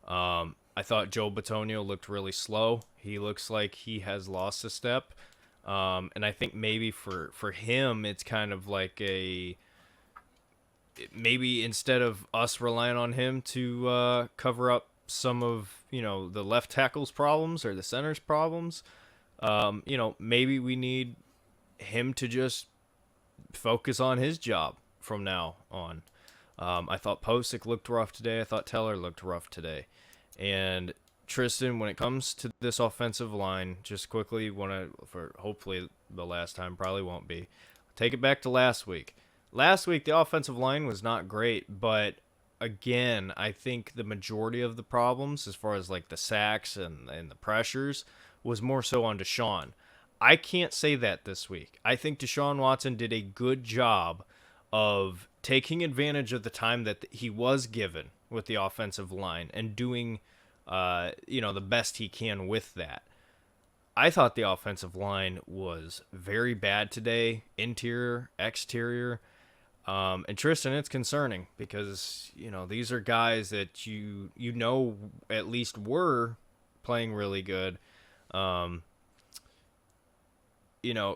I thought Joe Batonio looked really slow. He looks like he has lost a step. And I think maybe for him, it's kind of like maybe instead of us relying on him to cover up some of the left tackle's problems or the center's problems, maybe we need him to just focus on his job from now on. I thought Posick looked rough today. I thought Teller looked rough today. And Tristan, when it comes to this offensive line, just quickly want to, for hopefully the last time, probably won't be, take it back to last week. Last week, the offensive line was not great, but again, I think the majority of the problems, as far as like the sacks and the pressures, was more so on Deshaun. I can't say that this week. I think Deshaun Watson did a good job of taking advantage of the time that he was given with the offensive line and doing, the best he can with that. I thought the offensive line was very bad today, interior, exterior. And Tristan, it's concerning because these are guys that at least were playing really good. Um,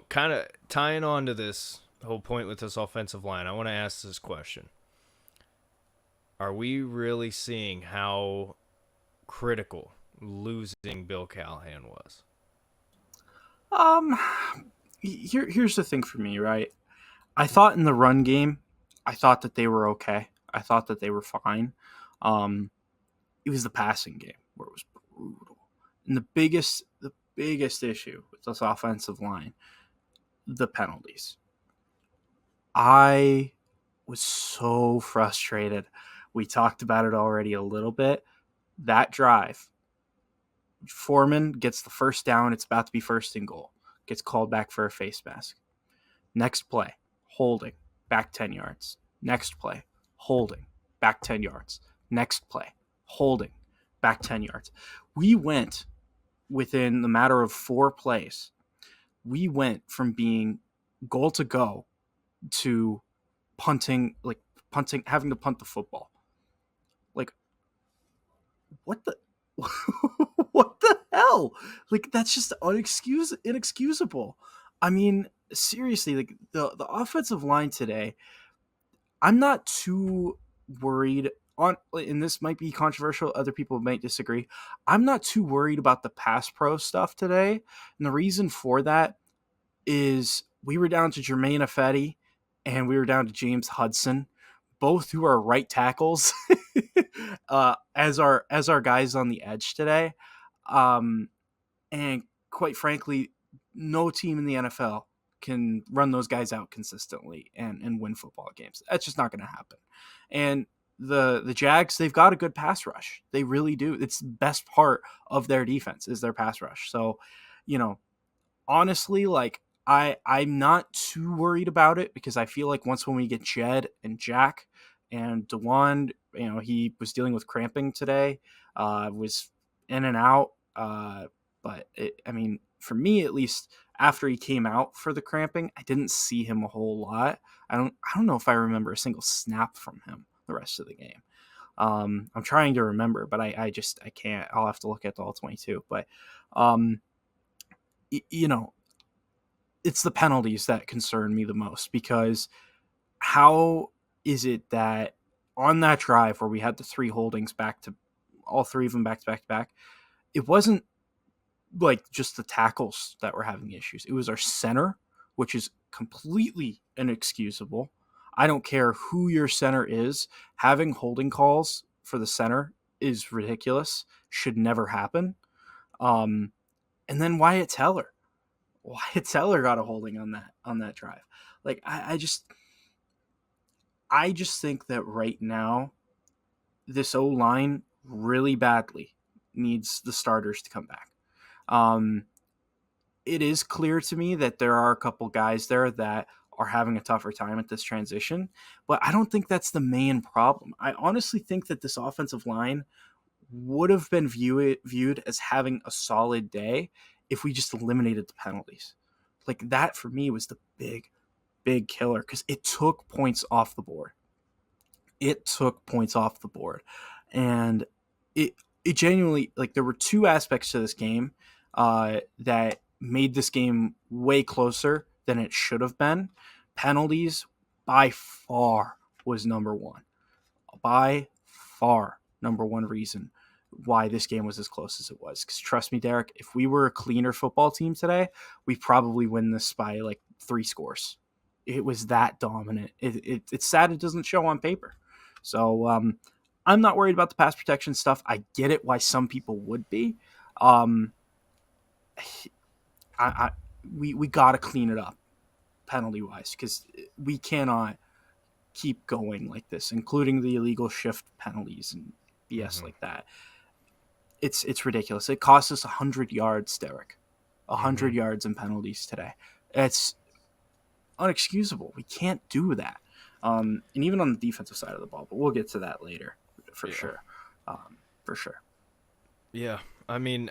kind of tying on to this whole point with this offensive line, I want to ask this question: are we really seeing how critical losing Bill Callahan was? Um, here's the thing for me, right? I thought in the run game, I thought that they were okay. I thought that they were fine. Um, it was the passing game where it was brutal. And the biggest issue with this offensive line, the penalties. I was so frustrated. We talked about it already a little bit. That drive, Foreman gets the first down. It's about to be first and goal. Gets called back for a face mask. Next play, holding, back 10 yards. Next play, holding, back 10 yards. Next play, holding, back 10 yards. We went within the matter of 4 plays. We went from being goal to go to punting, having to punt the football. Like, what the what the hell? Like, that's just inexcusable. I mean, seriously, like the offensive line today, I'm not too worried on, and this might be controversial, other people might disagree. I'm not too worried about the pass pro stuff today. And the reason for that is we were down to Jermaine Ifedi and we were down to James Hudson, both who are right tackles, as our guys on the edge today. Um, and quite frankly, no team in the NFL can run those guys out consistently and win football games. That's just not going to happen. And the Jags, they've got a good pass rush. They really do. It's the best part of their defense is their pass rush. So, you know, honestly, like I'm not too worried about it because I feel like once when we get Jed and Jack and Dewan he was dealing with cramping today, was in and out. But for me at least, after he came out for the cramping, I didn't see him a whole lot. I don't know if I remember a single snap from him the rest of the game. I'm trying to remember, but I can't. I'll have to look at the all 22. But um, you know, it's the penalties that concern me the most, because how is it that on that drive where we had the three holdings back to all three of them back to back to back, it wasn't like just the tackles that were having issues. It was our center, which is completely inexcusable. I don't care who your center is. Having holding calls for the center is ridiculous. Should never happen. Um, and then Wyatt Teller got a holding on that drive. Like I just think that right now this O line really badly needs the starters to come back. Um, it is clear to me that there are a couple guys there that are having a tougher time at this transition, but I don't think that's the main problem. I honestly think that this offensive line would have been viewed as having a solid day if we just eliminated the penalties. Like that for me was the big killer, because it took points off the board. And it genuinely, like, there were two aspects to this game that made this game way closer than it should have been. Penalties by far was number one. By far number one reason why this game was as close as it was. Because trust me, Derek, if we were a cleaner football team today, we probably win this by like 3 scores. It was that dominant. It's sad it doesn't show on paper. So I'm not worried about the pass protection stuff. I get it why some people would be. Um, we got to clean it up penalty wise, because we cannot keep going like this, including the illegal shift penalties and BS like that. It's ridiculous. It cost us 100 yards, Derek. 100 yards in penalties today. It's unexcusable. We can't do that. And even on the defensive side of the ball, but we'll get to that later for sure. For sure. Yeah. I mean,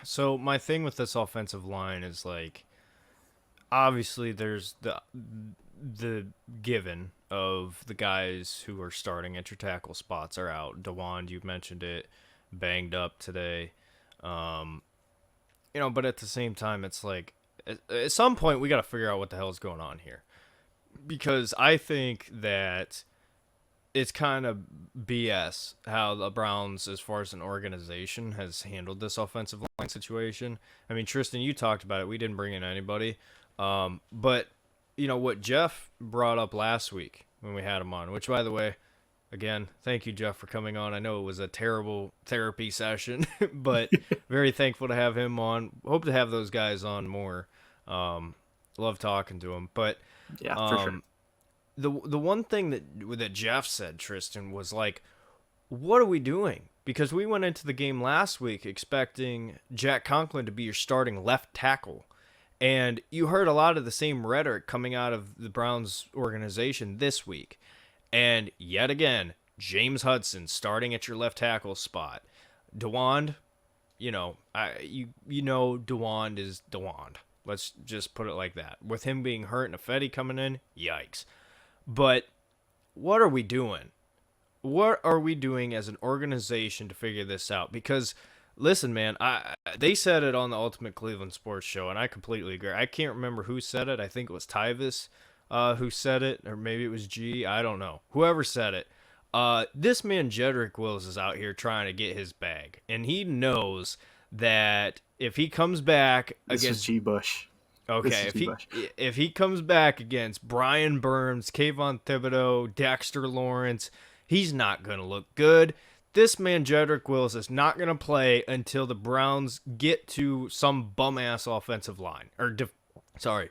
so my thing with this offensive line is, like, obviously there's the given of the guys who are starting at your tackle spots are out. Jowon, you mentioned it, banged up today. But at the same time, it's like at some point we got to figure out what the hell is going on here, because I think that it's kind of BS how the Browns, as far as an organization, has handled this offensive line situation. I mean, Tristan, you talked about it. We didn't bring in anybody. But, what Jeff brought up last week when we had him on, which, by the way, again, thank you, Jeff, for coming on. I know it was a terrible therapy session, but very thankful to have him on. Hope to have those guys on more. Love talking to them. But yeah, for sure. The one thing that Jeff said, Tristan, was like, what are we doing? Because we went into the game last week expecting Jack Conklin to be your starting left tackle. And you heard a lot of the same rhetoric coming out of the Browns organization this week. And yet again, James Hudson starting at your left tackle spot. Jowon, Jowon is Jowon. Let's just put it like that. With him being hurt and Ifedi coming in, yikes. But what are we doing? What are we doing as an organization to figure this out? Because, listen, man, they said it on the Ultimate Cleveland Sports Show, and I completely agree. I can't remember who said it. I think it was Tyvis who said it, or maybe it was G. I don't know. Whoever said it. This man, Jedrick Wills, is out here trying to get his bag, and he knows that if he comes back This against is G. Bush. Okay, if he comes back against Brian Burns, Kayvon Thibodeau, Dexter Lawrence, he's not going to look good. This man, Jedrick Wills, is not going to play until the Browns get to some bum-ass offensive line. Or,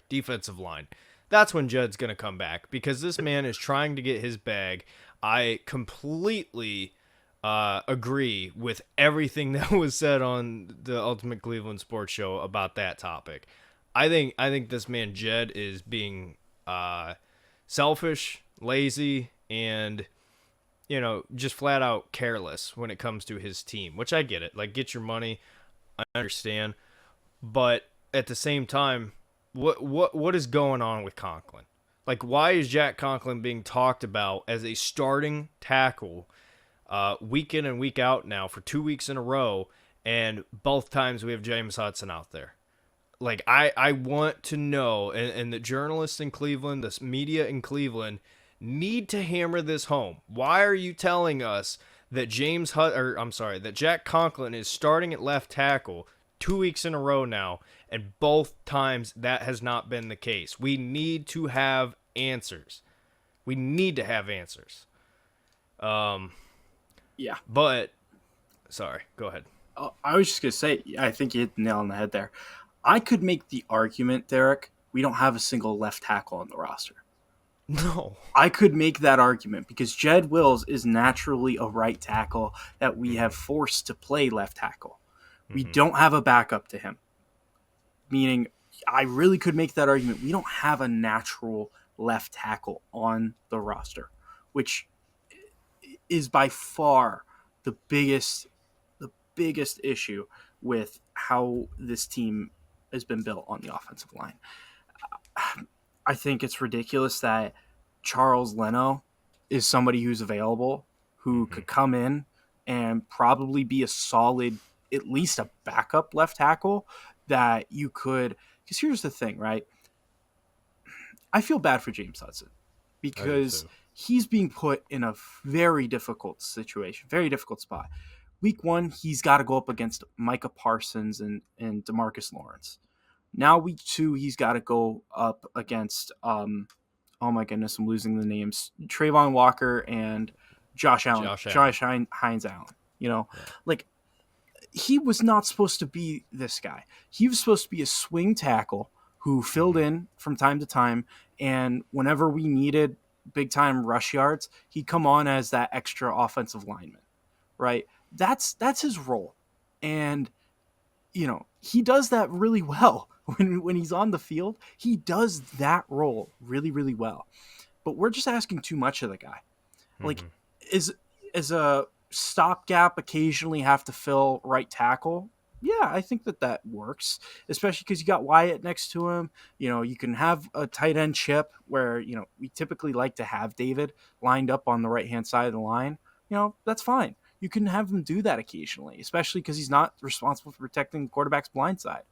defensive line. That's when Jed's going to come back, because this man is trying to get his bag. I completely agree with everything that was said on the Ultimate Cleveland Sports Show about that topic. I think this man Jed is being selfish, lazy, and just flat out careless when it comes to his team, which I get it. Like, get your money, I understand, but at the same time, what is going on with Conklin? Like, why is Jack Conklin being talked about as a starting tackle week in and week out now for 2 weeks in a row, and both times we have James Hudson out there? Like, I want to know, and the journalists in Cleveland, the media in Cleveland, need to hammer this home. Why are you telling us that that Jack Conklin is starting at left tackle 2 weeks in a row now, and both times that has not been the case? We need to have answers. We need to have answers. Yeah. But, sorry, go ahead. I was just going to say, I think you hit the nail on the head there. I could make the argument, Derek, we don't have a single left tackle on the roster. No. I could make that argument because Jed Wills is naturally a right tackle that we have forced to play left tackle. We don't have a backup to him. Meaning, I really could make that argument. We don't have a natural left tackle on the roster, which is by far the biggest issue with how this team has been built on the offensive line. I think it's ridiculous that Charles Leno is somebody who's available, who could come in and probably be a solid, at least a backup left tackle that you could. Because here's the thing, right? I feel bad for James Hudson because he's being put in a very difficult situation, very difficult spot. Week 1, he's got to go up against Micah Parsons and DeMarcus Lawrence. Now week 2, he's got to go up against, oh my goodness, I'm losing the names, Trayvon Walker and Josh Allen. Hines Allen. Like, he was not supposed to be this guy. He was supposed to be a swing tackle who filled in from time to time, and whenever we needed big-time rush yards, he'd come on as that extra offensive lineman, right? That's his role. And, he does that really well. When he's on the field, he does that role really, really well. But we're just asking too much of the guy. Like, is a stopgap occasionally have to fill right tackle? Yeah, I think that works, especially because you got Wyatt next to him. You can have a tight end chip where, we typically like to have David lined up on the right-hand side of the line. That's fine. You can have him do that occasionally, especially because he's not responsible for protecting the quarterback's blind side.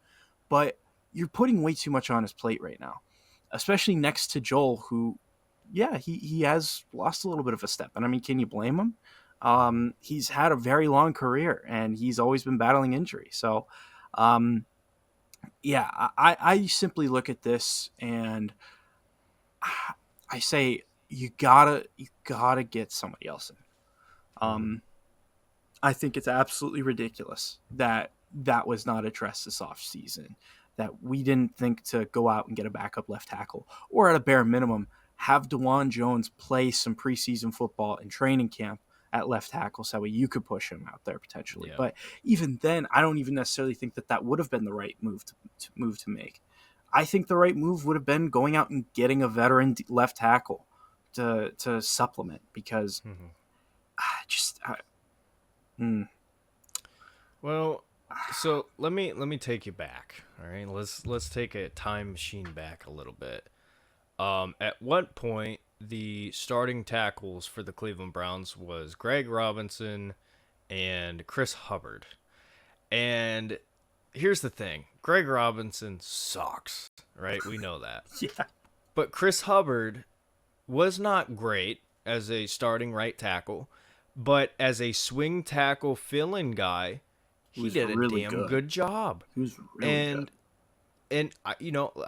But you're putting way too much on his plate right now, especially next to Joel, who, yeah, he has lost a little bit of a step. And I mean, can you blame him? He's had a very long career and he's always been battling injury. So, yeah, I simply look at this and I say, you gotta get somebody else in. I think it's absolutely ridiculous that was not addressed this offseason, that we didn't think to go out and get a backup left tackle, or at a bare minimum, have DeJuan Jones play some preseason football in training camp at left tackle so that way you could push him out there potentially. Yeah. But even then, I don't even necessarily think that would have been the right move to make. I think the right move would have been going out and getting a veteran left tackle to supplement, because Well, so let me take you back. All right, let's take a time machine back a little bit. At what point the starting tackles for the Cleveland Browns was Greg Robinson and Chris Hubbard. And here's the thing. Greg Robinson sucks, right? We know that. Yeah. But Chris Hubbard was not great as a starting right tackle, but as a swing tackle fill-in guy, he did a really damn good job. He was really good. And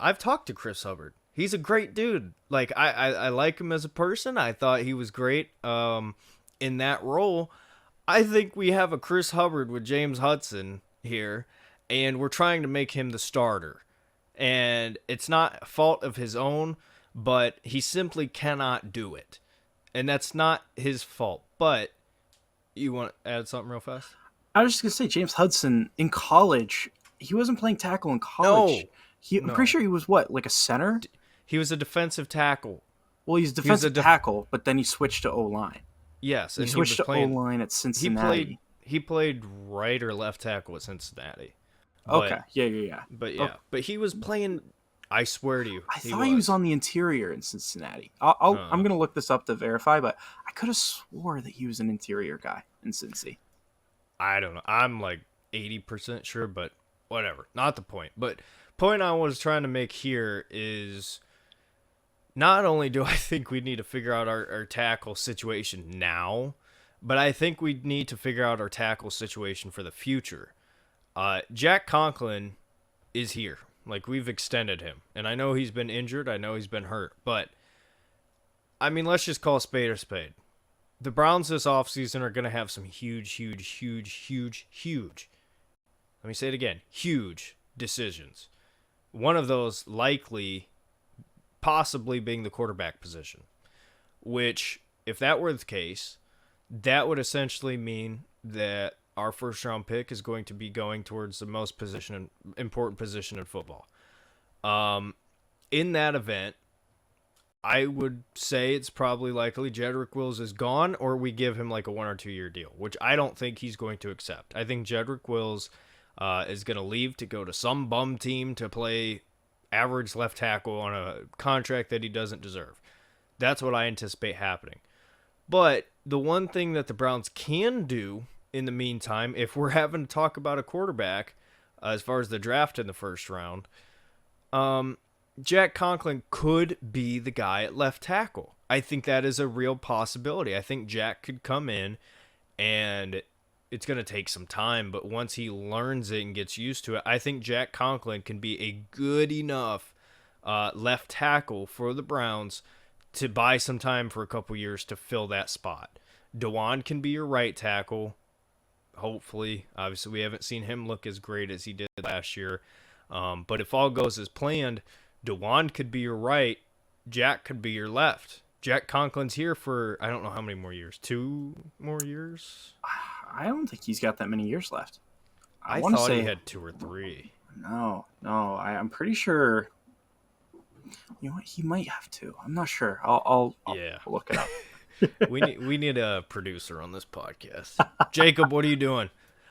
I've talked to Chris Hubbard. He's a great dude. Like, I like him as a person. I thought he was great in that role. I think we have a Chris Hubbard with James Hudson here, and we're trying to make him the starter. And it's not a fault of his own, but he simply cannot do it. And that's not his fault. But you want to add something real fast? I was just going to say, James Hudson, in college, he wasn't playing tackle in college. No. I'm pretty sure he was like a center? He was a defensive tackle. Well, he's defensive tackle, but then he switched to O-line. Yes, He and he switched was to O playing. line at He played. Cincinnati. He played right or left tackle at Cincinnati, Okay, but yeah. yeah, Okay. but he was playing. I swear to you, I he thought he was was. on the interior in Cincinnati. I'm Uh, gonna look this up to verify, but I could have swore that he was an interior guy in Cincy. I don't know. I'm like 80% sure, but whatever. Not the point. But point I was trying to make here is not only do I think we need to figure out our tackle situation now, but I think we need to figure out our tackle situation for the future. Jack Conklin is here. Like, we've extended him. And I know he's been injured. I know he's been hurt. But, I mean, let's just call a spade a spade. The Browns this offseason are going to have some huge, let me say it again, huge decisions. One of those likely possibly being the quarterback position, which, if that were the case, that would essentially mean that our first round pick is going to be going towards the most important position in football. In that event, I would say it's probably likely Jedrick Wills is gone, or we give him like a 1 or 2 year deal, which I don't think he's going to accept. I think Jedrick Wills is going to leave to go to some bum team to play average left tackle on a contract that he doesn't deserve. That's what I anticipate happening. But the one thing that the Browns can do in the meantime, if we're having to talk about a quarterback, as far as the draft in the first round, Jack Conklin could be the guy at left tackle. I think that is a real possibility. I think Jack could come in, and it's going to take some time, but once he learns it and gets used to it, I think Jack Conklin can be a good enough left tackle for the Browns to buy some time for a couple years to fill that spot. Jowon can be your right tackle, hopefully. Obviously, we haven't seen him look as great as he did last year. But if all goes as planned, Jowon could be your right, Jack could be your left. Jack Conklin's here for, I don't know how many more years. 2 more years? I don't think he's got that many years left. I I want to thought he say had 2 or 3. no. I'm pretty sure. You know what? He might have to. I'm not sure. I'll Yeah. look it up. We need a producer on this podcast. Jacob, what are you doing?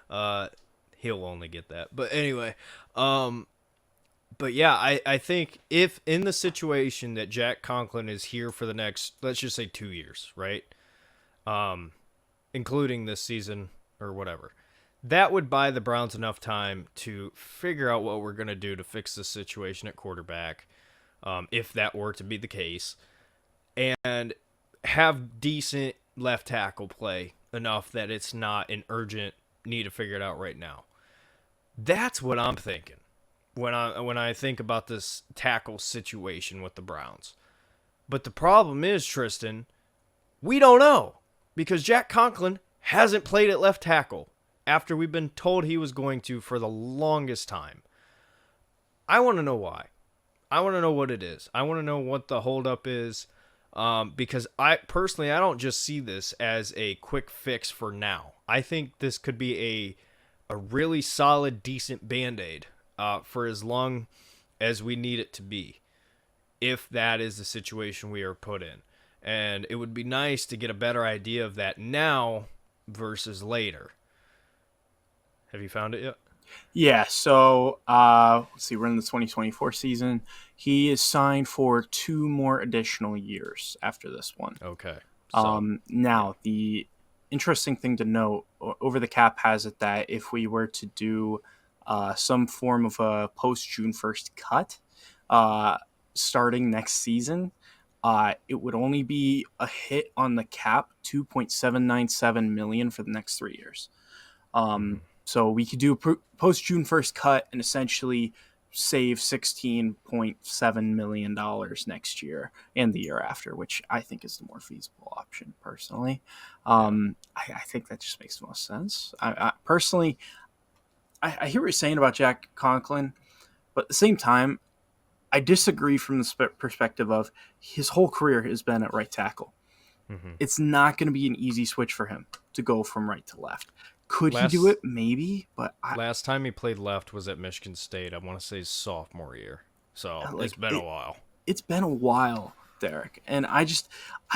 He'll only get that. But anyway, but yeah, I think if in the situation that Jack Conklin is here for the next, let's just say 2 years, right? Including this season or whatever, that would buy the Browns enough time to figure out what we're going to do to fix the situation at quarterback, if that were to be the case, and have decent left tackle play enough that it's not an urgent need to figure it out right now. That's what I'm thinking when I think about this tackle situation with the Browns. But the problem is, Tristan, we don't know, because Jack Conklin hasn't played at left tackle after we've been told he was going to for the longest time. I want to know why. I want to know what it is. I want to know what the holdup is, because I don't just see this as a quick fix for now. I think this could be a really solid, decent Band-Aid for as long as we need it to be, if that is the situation we are put in. And it would be nice to get a better idea of that now versus later. Have you found it yet? Yeah, so let's see, we're in the 2024 season. He is signed for 2 more additional years after this one. Okay. So, Now, the interesting thing to note, over the cap has it that if we were to do some form of a post June 1st cut starting next season, it would only be a hit on the cap, $2.797 million for the next 3 years. So we could do a post June 1st cut and essentially save $16.7 million next year and the year after, which I think is the more feasible option personally. I think that just makes the most sense. I personally, I hear what you're saying about Jack Conklin, but at the same time, I disagree from the perspective of his whole career has been at right tackle. It's not going to be an easy switch for him to go from right to left. Could he do it? Maybe, but last time he played left was at Michigan State. I want to say his sophomore year. So it's been a while. It's been a while, Derek. And I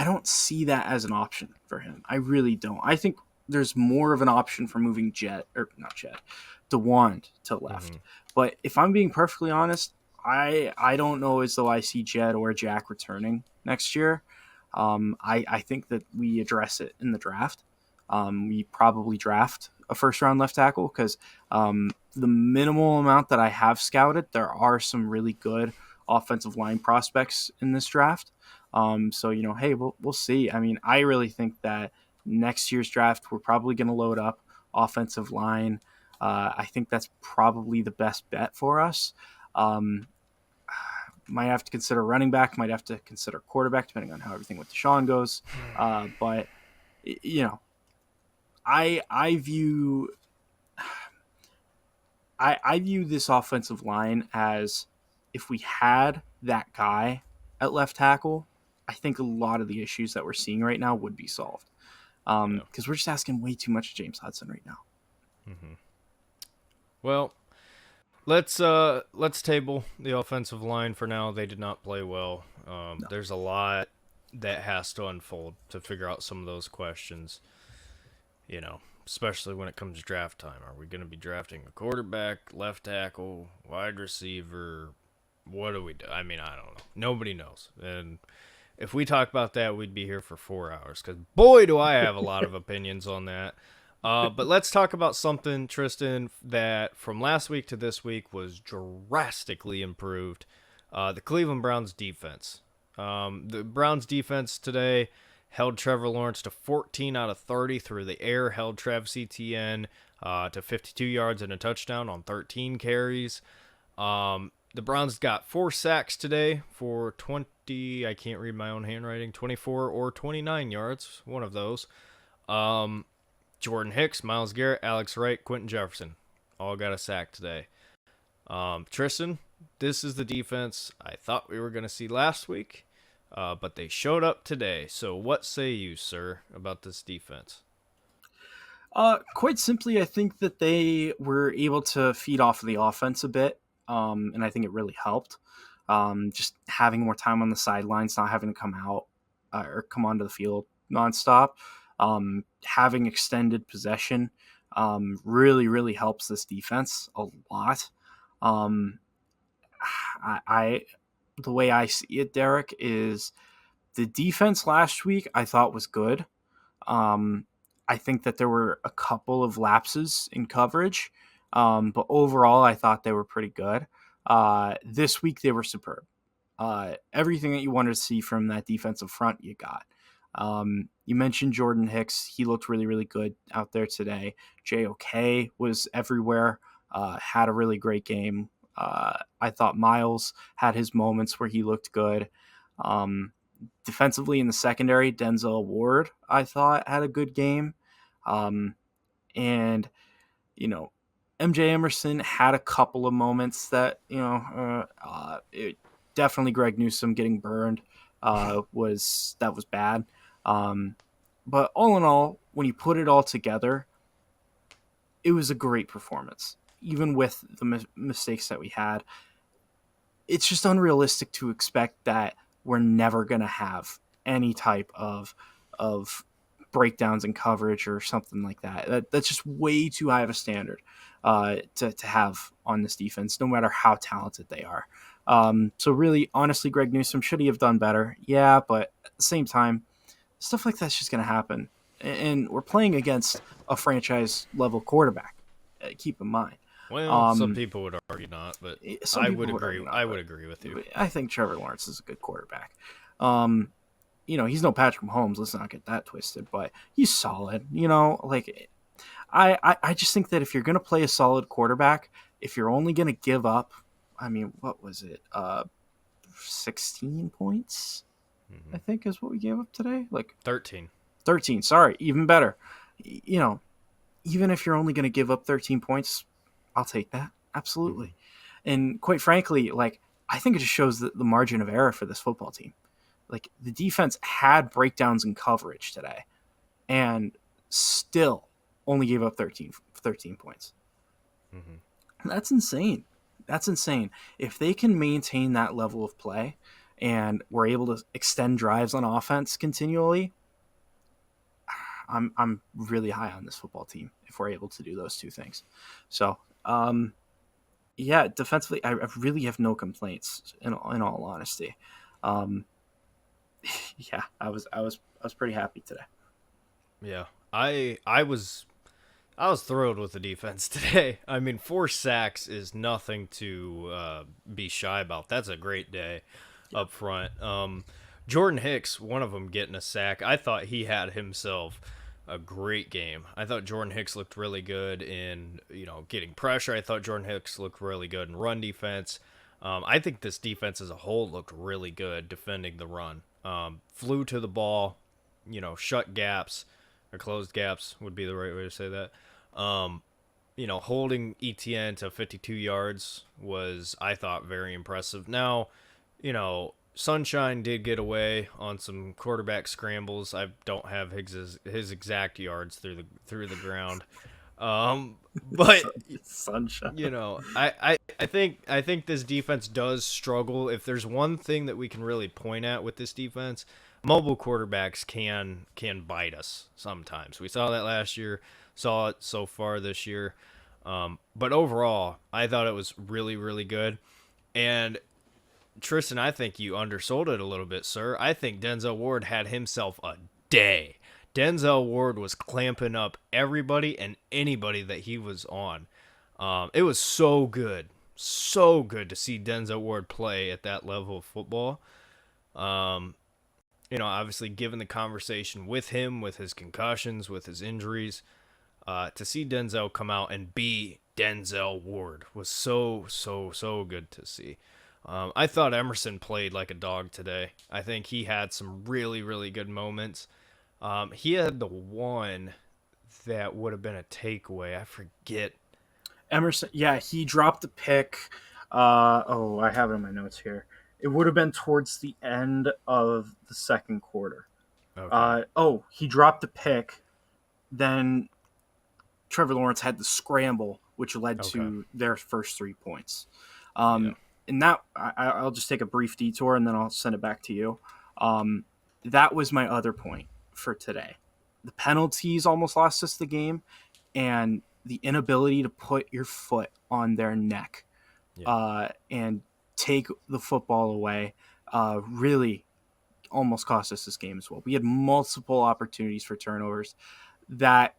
don't see that as an option for him. I really don't. I think there's more of an option for moving DeWand to Mm-hmm. left. But if I'm being perfectly honest, I don't know as though I see Jed or Jack returning next year. I think that we address it in the draft. We probably draft a first round left tackle because the minimal amount that I have scouted, there are some really good offensive line prospects in this draft. So hey, we'll see. I mean, I really think that next year's draft we're probably going to load up offensive line. I think that's probably the best bet for us. Um, might have to consider running back. Might have to consider quarterback, depending on how everything with Deshaun goes. But you know, I view I view this offensive line as if we had that guy at left tackle, I think a lot of the issues that we're seeing right now would be solved. Yeah. Because we're just asking way too much of James Hudson right now. Mm-hmm. Well, let's table the offensive line for now. They did not play well. No. There's a lot that has to unfold to figure out some of those questions. Especially when it comes to draft time. Are we going to be drafting a quarterback, left tackle, wide receiver? What do we do? I mean, I don't know. Nobody knows. And if we talk about that, we'd be here for 4 hours because boy, do I have a lot of opinions on that. But let's talk about something, Tristan, that from last week to this week was drastically improved. The Cleveland Browns defense. The Browns defense today held Trevor Lawrence to 14 out of 30 through the air, held Travis Etienne to 52 yards and a touchdown on 13 carries. The Browns got 4 sacks today for 20, I can't read my own handwriting, 24 or 29 yards, one of those. Jordan Hicks, Myles Garrett, Alex Wright, Quentin Jefferson all got a sack today. Tristan, this is the defense I thought we were going to see last week, but they showed up today. So what say you, sir, about this defense? Quite simply, I think that they were able to feed off of the offense a bit, and I think it really helped. Just having more time on the sidelines, not having to come out or come onto the field nonstop, having extended possession, really, really helps this defense a lot. Um, I the way I see it, Derek, is the defense last week I thought was good. Um, I think that there were a couple of lapses in coverage, but overall, I thought they were pretty good. This week, they were superb. Everything that you wanted to see from that defensive front, you got. You mentioned Jordan Hicks. He looked really, really good out there today. JOK was everywhere, had a really great game. I thought Myles had his moments where he looked good. Um, Defensively in the secondary, Denzel Ward, I thought, had a good game. Um, and, you know, MJ Emerson had a couple of moments that, definitely Greg Newsome getting burned was bad. But all in all, when you put it all together, it was a great performance. Even with the mistakes that we had, it's just unrealistic to expect that we're never going to have any type of breakdowns in coverage or something like that. That's just way too high of a standard to have on this defense, no matter how talented they are. So really, honestly, Greg Newsome, should he have done better? Yeah, but at the same time, stuff like that's just going to happen. And we're playing against a franchise level quarterback. Keep in mind. Well, some people would argue not, but Some I people would would agree. argue not, I would agree with you. I think Trevor Lawrence is a good quarterback. He's no Patrick Mahomes. Let's not get that twisted, but he's solid. I just think that if you're going to play a solid quarterback, if you're only going to give up, I mean, what was it? 16 points, I think is what we gave up today. 13. 13. Sorry, even better. Even if you're only going to give up 13 points, I'll take that. Absolutely. And quite frankly, I think it just shows the margin of error for this football team. The defense had breakdowns in coverage today and still only gave up 13 points. That's insane. That's insane. If they can maintain that level of play and we're able to extend drives on offense continually, I'm really high on this football team if we're able to do those two things. So, yeah, defensively, I really have no complaints in all honesty. Um, yeah, I was pretty happy today. Yeah, I was thrilled with the defense today. I mean, 4 sacks is nothing to be shy about. That's a great day Yeah. up front. Jordan Hicks, one of them getting a sack. I thought he had himself a great game. I thought Jordan Hicks looked really good in getting pressure. I thought Jordan Hicks looked really good in run defense. I think this defense as a whole looked really good defending the run. Flew to the ball, shut gaps or closed gaps would be the right way to say that. Holding ETN to 52 yards was, I thought, very impressive. Now, Sunshine did get away on some quarterback scrambles. I don't have his exact yards through the ground. But Sunshine. I think this defense does struggle. If there's one thing that we can really point at with this defense, mobile quarterbacks can bite us sometimes. We saw that last year, saw it so far this year. But overall, I thought it was really, really good. And Tristan, I think you undersold it a little bit, sir. I think Denzel Ward had himself a day. Denzel Ward was clamping up everybody and anybody that he was on. It was so good to see Denzel Ward play at that level of football. Obviously, given the conversation with him, with his concussions, with his injuries, to see Denzel come out and be Denzel Ward was so good to see. I thought Emerson played like a dog today. I think he had some really, really good moments. He had the one that would have been a takeaway. I forget. Emerson, yeah, he dropped a pick. I have it in my notes here. It would have been towards the end of the second quarter. Okay. He dropped a pick. Then Trevor Lawrence had the scramble, which led to their first 3 points. And that I'll just take a brief detour and then I'll send it back to you. That was my other point for today. The penalties almost lost us the game, and the inability to put your foot on their neck and take the football away really almost cost us this game as well. We had multiple opportunities for turnovers that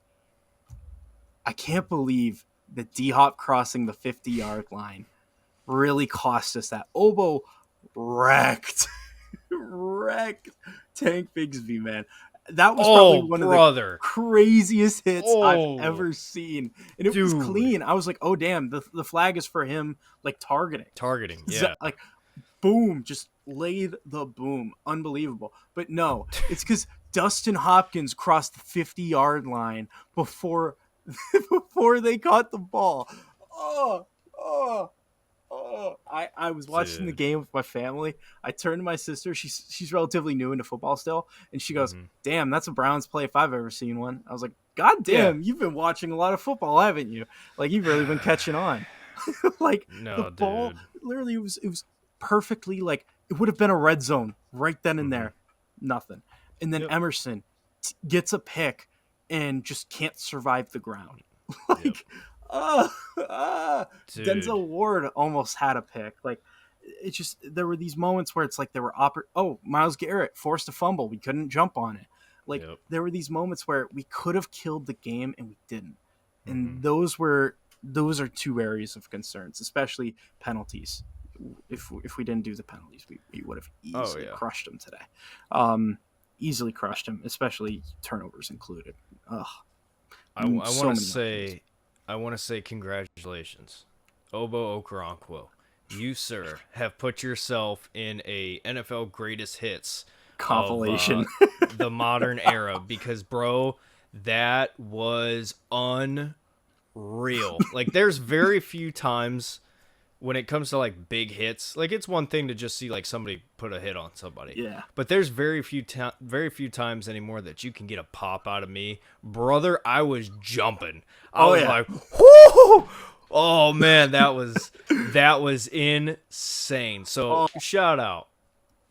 I can't believe that D-Hop crossing the 50-yard line really cost us that. Obo wrecked Tank Bigsby, man. That was probably one of the craziest hits I've ever seen. And it was clean. I was like, oh, damn, the flag is for him, like, targeting. Yeah. Like, boom, just laid the boom. Unbelievable. But no, it's because Dustin Hopkins crossed the 50-yard line before they caught the ball. I was watching the game with my family. I turned to my sister. She's relatively new into football still, and she goes, "Damn, that's a Browns play if I've ever seen one." I was like, "God damn, you've been watching a lot of football, haven't you? Like, you've really been catching on." Like, the ball literally it was perfectly, like, it would have been a red zone right then and there. Nothing. And then Emerson gets a pick and just can't survive the ground. Like, Denzel Ward almost had a pick. Like, it's just, there were these moments where it's like there were Myles Garrett forced a fumble. We couldn't jump on it. Like, there were these moments where we could have killed the game and we didn't. And those are 2 areas of concerns, especially penalties. If we didn't do the penalties, we would have easily crushed them today. Easily crushed them, especially turnovers included. I want to say congratulations, Obo Okoronkwo. You, sir, have put yourself in a NFL greatest hits compilation of, the modern era, because, bro, that was unreal. Like, there's very few times when it comes to, like, big hits. Like, it's one thing to just see, like, somebody put a hit on somebody. Yeah. But there's very few times anymore that you can get a pop out of me. Brother, I was jumping. I was like, whoo! Oh, man, that was insane. So, shout out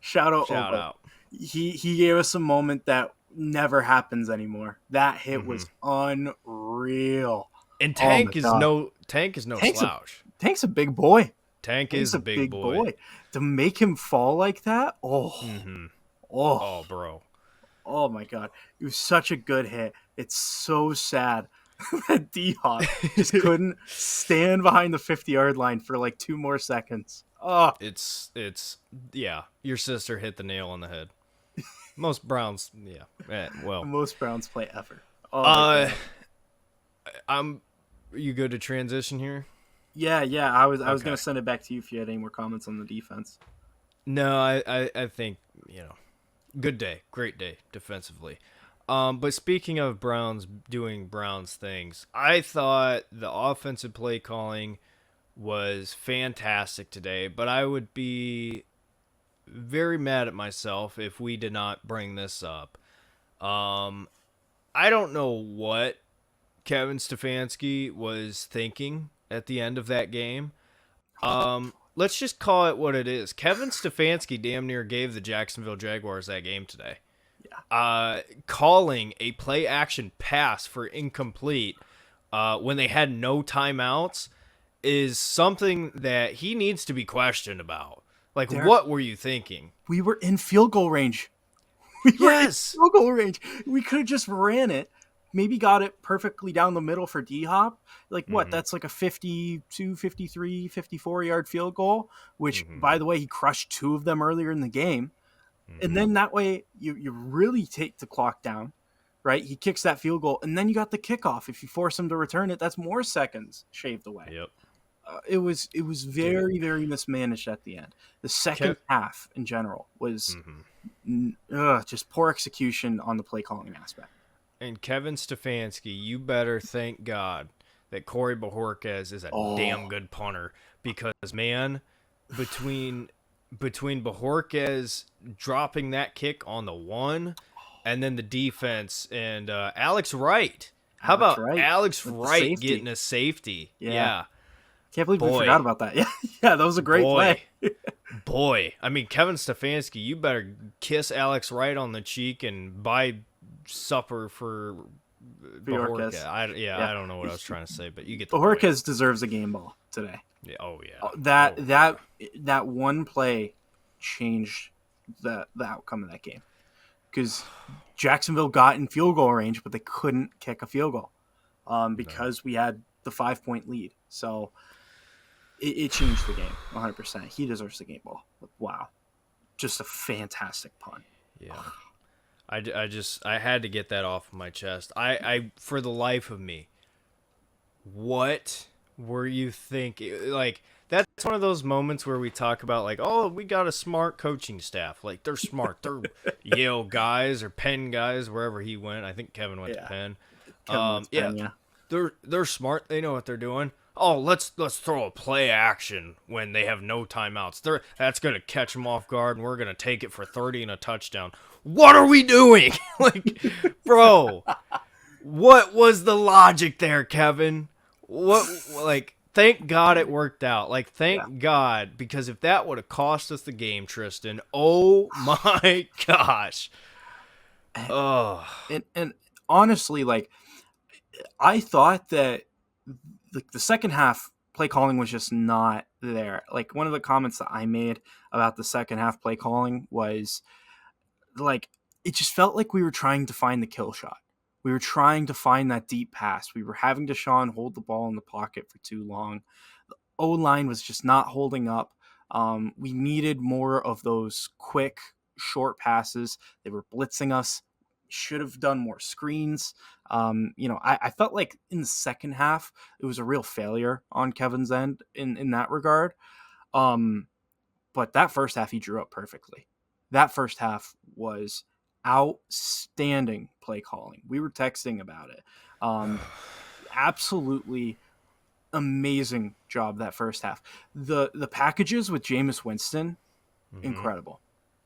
Shout out Shout Ogle. out. He gave us a moment that never happens anymore. That hit Hmm. was unreal. And Oh my god. Tank is no Tank's a slouch. Tank's a big boy. Tank Tank's is a a big big boy. boy. To make him fall like that, oh, Hmm. oh, Oh, bro. oh my god. It was such a good hit. It's so sad that D Hop just couldn't stand behind the 50-yard line for like 2 more seconds. Oh, It's yeah. Your sister hit the nail on the head. Most Browns, yeah. the Well, most Browns play ever. Oh my uh, god. I'm. You good to transition here? Yeah. I was Okay. gonna send it back to you if you had any more comments on the defense. No, I think good day, great day defensively. But speaking of Browns doing Browns things, I thought the offensive play calling was fantastic today, but I would be very mad at myself if we did not bring this up. Um, I don't know what Kevin Stefanski was thinking at the end of that game. Let's just call it what it is. Kevin Stefanski damn near gave the Jacksonville Jaguars that game today. Yeah. Calling a play action pass for incomplete when they had no timeouts is something that he needs to be questioned about. Like, Derek, what were you thinking? we were in field goal range. We were in Yes. field goal range. We could have just ran it. Maybe got it perfectly down the middle for D Hop. Like what? Mm-hmm. That's like a 52, 53, 54-yard field goal, which, Mm-hmm. by the way, he crushed 2 of them earlier in the game. And then that way you really take the clock down, right? He kicks that field goal, and then you got the kickoff. If you force him to return it, that's more seconds shaved away. Yep. It was very, very mismanaged at the end. The second half in general was just poor execution on the play calling aspect. And Kevin Stefanski, you better thank God that Corey Bojorquez is a damn good punter, because man, between Bojorquez dropping that kick on the one, and then the defense and Alex Wright. How Alex about Wright Alex with the Wright safety. getting a safety? Yeah. Can't believe we Boy. forgot about that. Yeah, that was a great play. Boy. I mean, Kevin Stefanski, you better kiss Alex Wright on the cheek and buy supper for Bojorquez. I don't know what I was trying to say, but you get the point. Bojorquez deserves a game ball today. Yeah, oh yeah. That one play changed the outcome of that game, because Jacksonville got in field goal range, but they couldn't kick a field goal because we had the 5-point lead. So it changed the game 100%. He deserves the game ball. Wow, just a fantastic punt. Yeah. I had to get that off my chest. I for the life of me, what were you thinking? Like, that's one of those moments where we talk about, like, oh, we got a smart coaching staff. Like, they're smart. They're Yale guys or Penn guys, wherever he went. I think Kevin went to Penn. Penn, They're smart. They know what they're doing. Oh, let's throw a play action when they have no timeouts. That's going to catch them off guard, and we're going to take it for 30 and a touchdown. What are we doing? Like, bro, what was the logic there, Kevin? Thank God it worked out. Like, thank God, because if that would have cost us the game, Tristan, oh my gosh. Oh. And honestly, like, I thought that the second half play calling was just not there. Like, one of the comments that I made about the second half play calling was, like, it just felt like we were trying to find the kill shot. We were trying to find that deep pass. We were having Deshaun hold the ball in the pocket for too long. The O-line was just not holding up. We needed more of those quick, short passes. They were blitzing us. Should have done more screens. I felt like in the second half, it was a real failure on Kevin's end in that regard. But that first half, he drew up perfectly. That first half was outstanding play calling. We were texting about it. Absolutely amazing job that first half. The packages with Jameis Winston, incredible.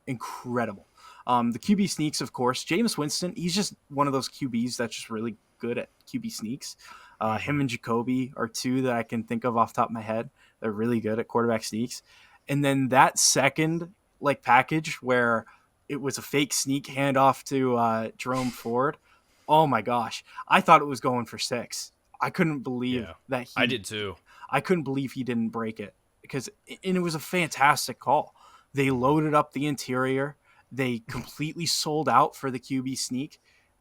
The QB sneaks, of course. Jameis Winston, he's just one of those QBs that's just really good at QB sneaks. Him and Jacoby are two that I can think of off the top of my head. They're really good at quarterback sneaks. And then that second like package where it was a fake sneak handoff to Jerome Ford. Oh my gosh, I thought it was going for 6. I couldn't believe Yeah, that I did too. I couldn't believe he didn't break it because and it was a fantastic call. They Mm-hmm. loaded up the interior. They completely sold out for the QB sneak.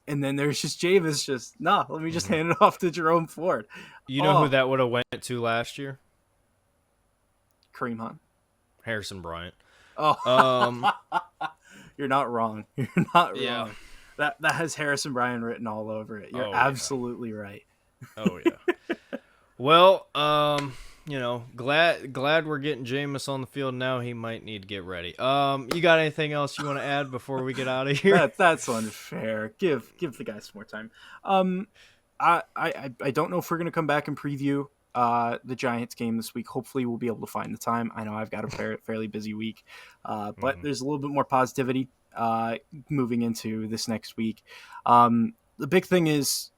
And then there's just Jameis just, nah, let me just Mm-hmm. hand it off to Jerome Ford. You know who Oh, that would have went to last year? Kareem Hunt. Harrison Bryant. Oh, Um, you're not wrong. You're not yeah. wrong. That has Harrison Bryant written all over it. You're Oh yeah. absolutely right. Oh yeah. Well, glad we're getting Jameis on the field now. He might need to get ready. You got anything else you want to add before we get out of here? That's unfair. Give the guys some more time. Um, I don't know if we're gonna come back and preview the Giants game this week. Hopefully, we'll be able to find the time. I know I've got a fairly busy week, but Mm-hmm. there's a little bit more positivity moving into this next week. The big thing is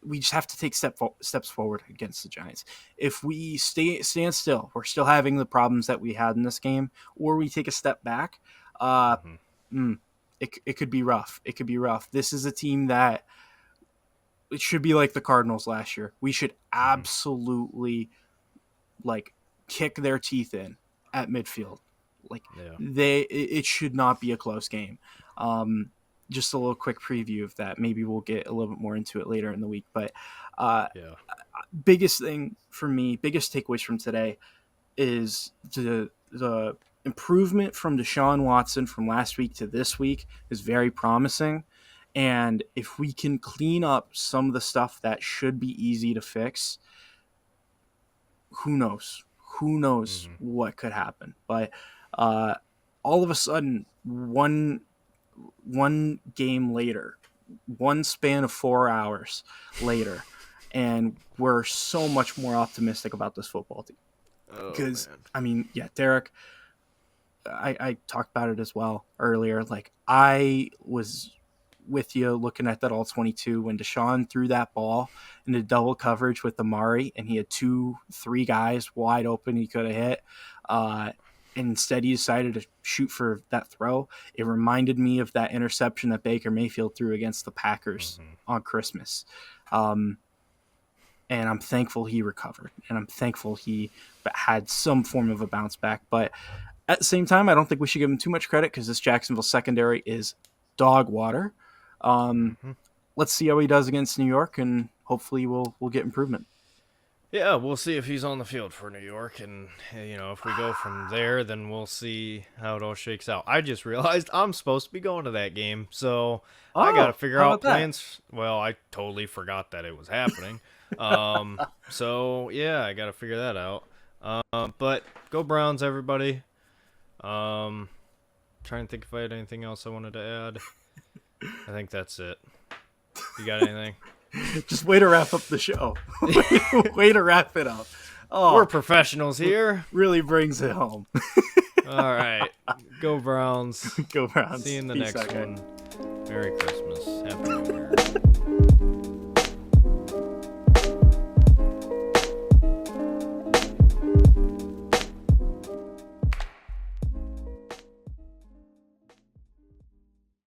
we just have to take steps forward against the Giants. If we stand still, we're still having the problems that we had in this game, or we take a step back. Uh, Mm-hmm. it could be rough. It could be rough. This is a team that it should be like the Cardinals last year. We should Mm-hmm. absolutely like kick their teeth in at midfield. Like Yeah. it should not be a close game. Just a little quick preview of that. Maybe we'll get a little bit more into it later in the week. But Yeah. biggest thing for me, biggest takeaways from today is the improvement from Deshaun Watson from last week to this week is very promising. And if we can clean up some of the stuff that should be easy to fix, who knows? Who knows Mm-hmm. what could happen? But all of a sudden, one game later, one span of 4 hours later, and we're so much more optimistic about this football team. Oh Because man. I mean, yeah, Derek, I talked about it as well earlier. Like I was with you looking at that all 22 when Deshaun threw that ball into double coverage with Amari, and he had 2-3 guys wide open he could have hit. And instead, he decided to shoot for that throw. It reminded me of that interception that Baker Mayfield threw against the Packers Mm-hmm. on Christmas. And I'm thankful he recovered, and I'm thankful he had some form of a bounce back. But at the same time, I don't think we should give him too much credit because this Jacksonville secondary is dog water. Mm-hmm. Let's see how he does against New York, and hopefully we'll get improvement. Yeah, we'll see if he's on the field for New York, and if we go from there, then we'll see how it all shakes out. I just realized I'm supposed to be going to that game, so I got to Oh, figure how out about that? plans. Well, I totally forgot that it was happening. So yeah, I got to figure that out. But go Browns, everybody. Trying to think if I had anything else I wanted to add. I think that's it. You got anything? Just way to wrap up the show. Way to wrap it up. Oh, We're professionals here. really brings it home. All right. Go Browns. Go Browns. See you in the Peace next out, guys. one. Merry Christmas. Happy New Year.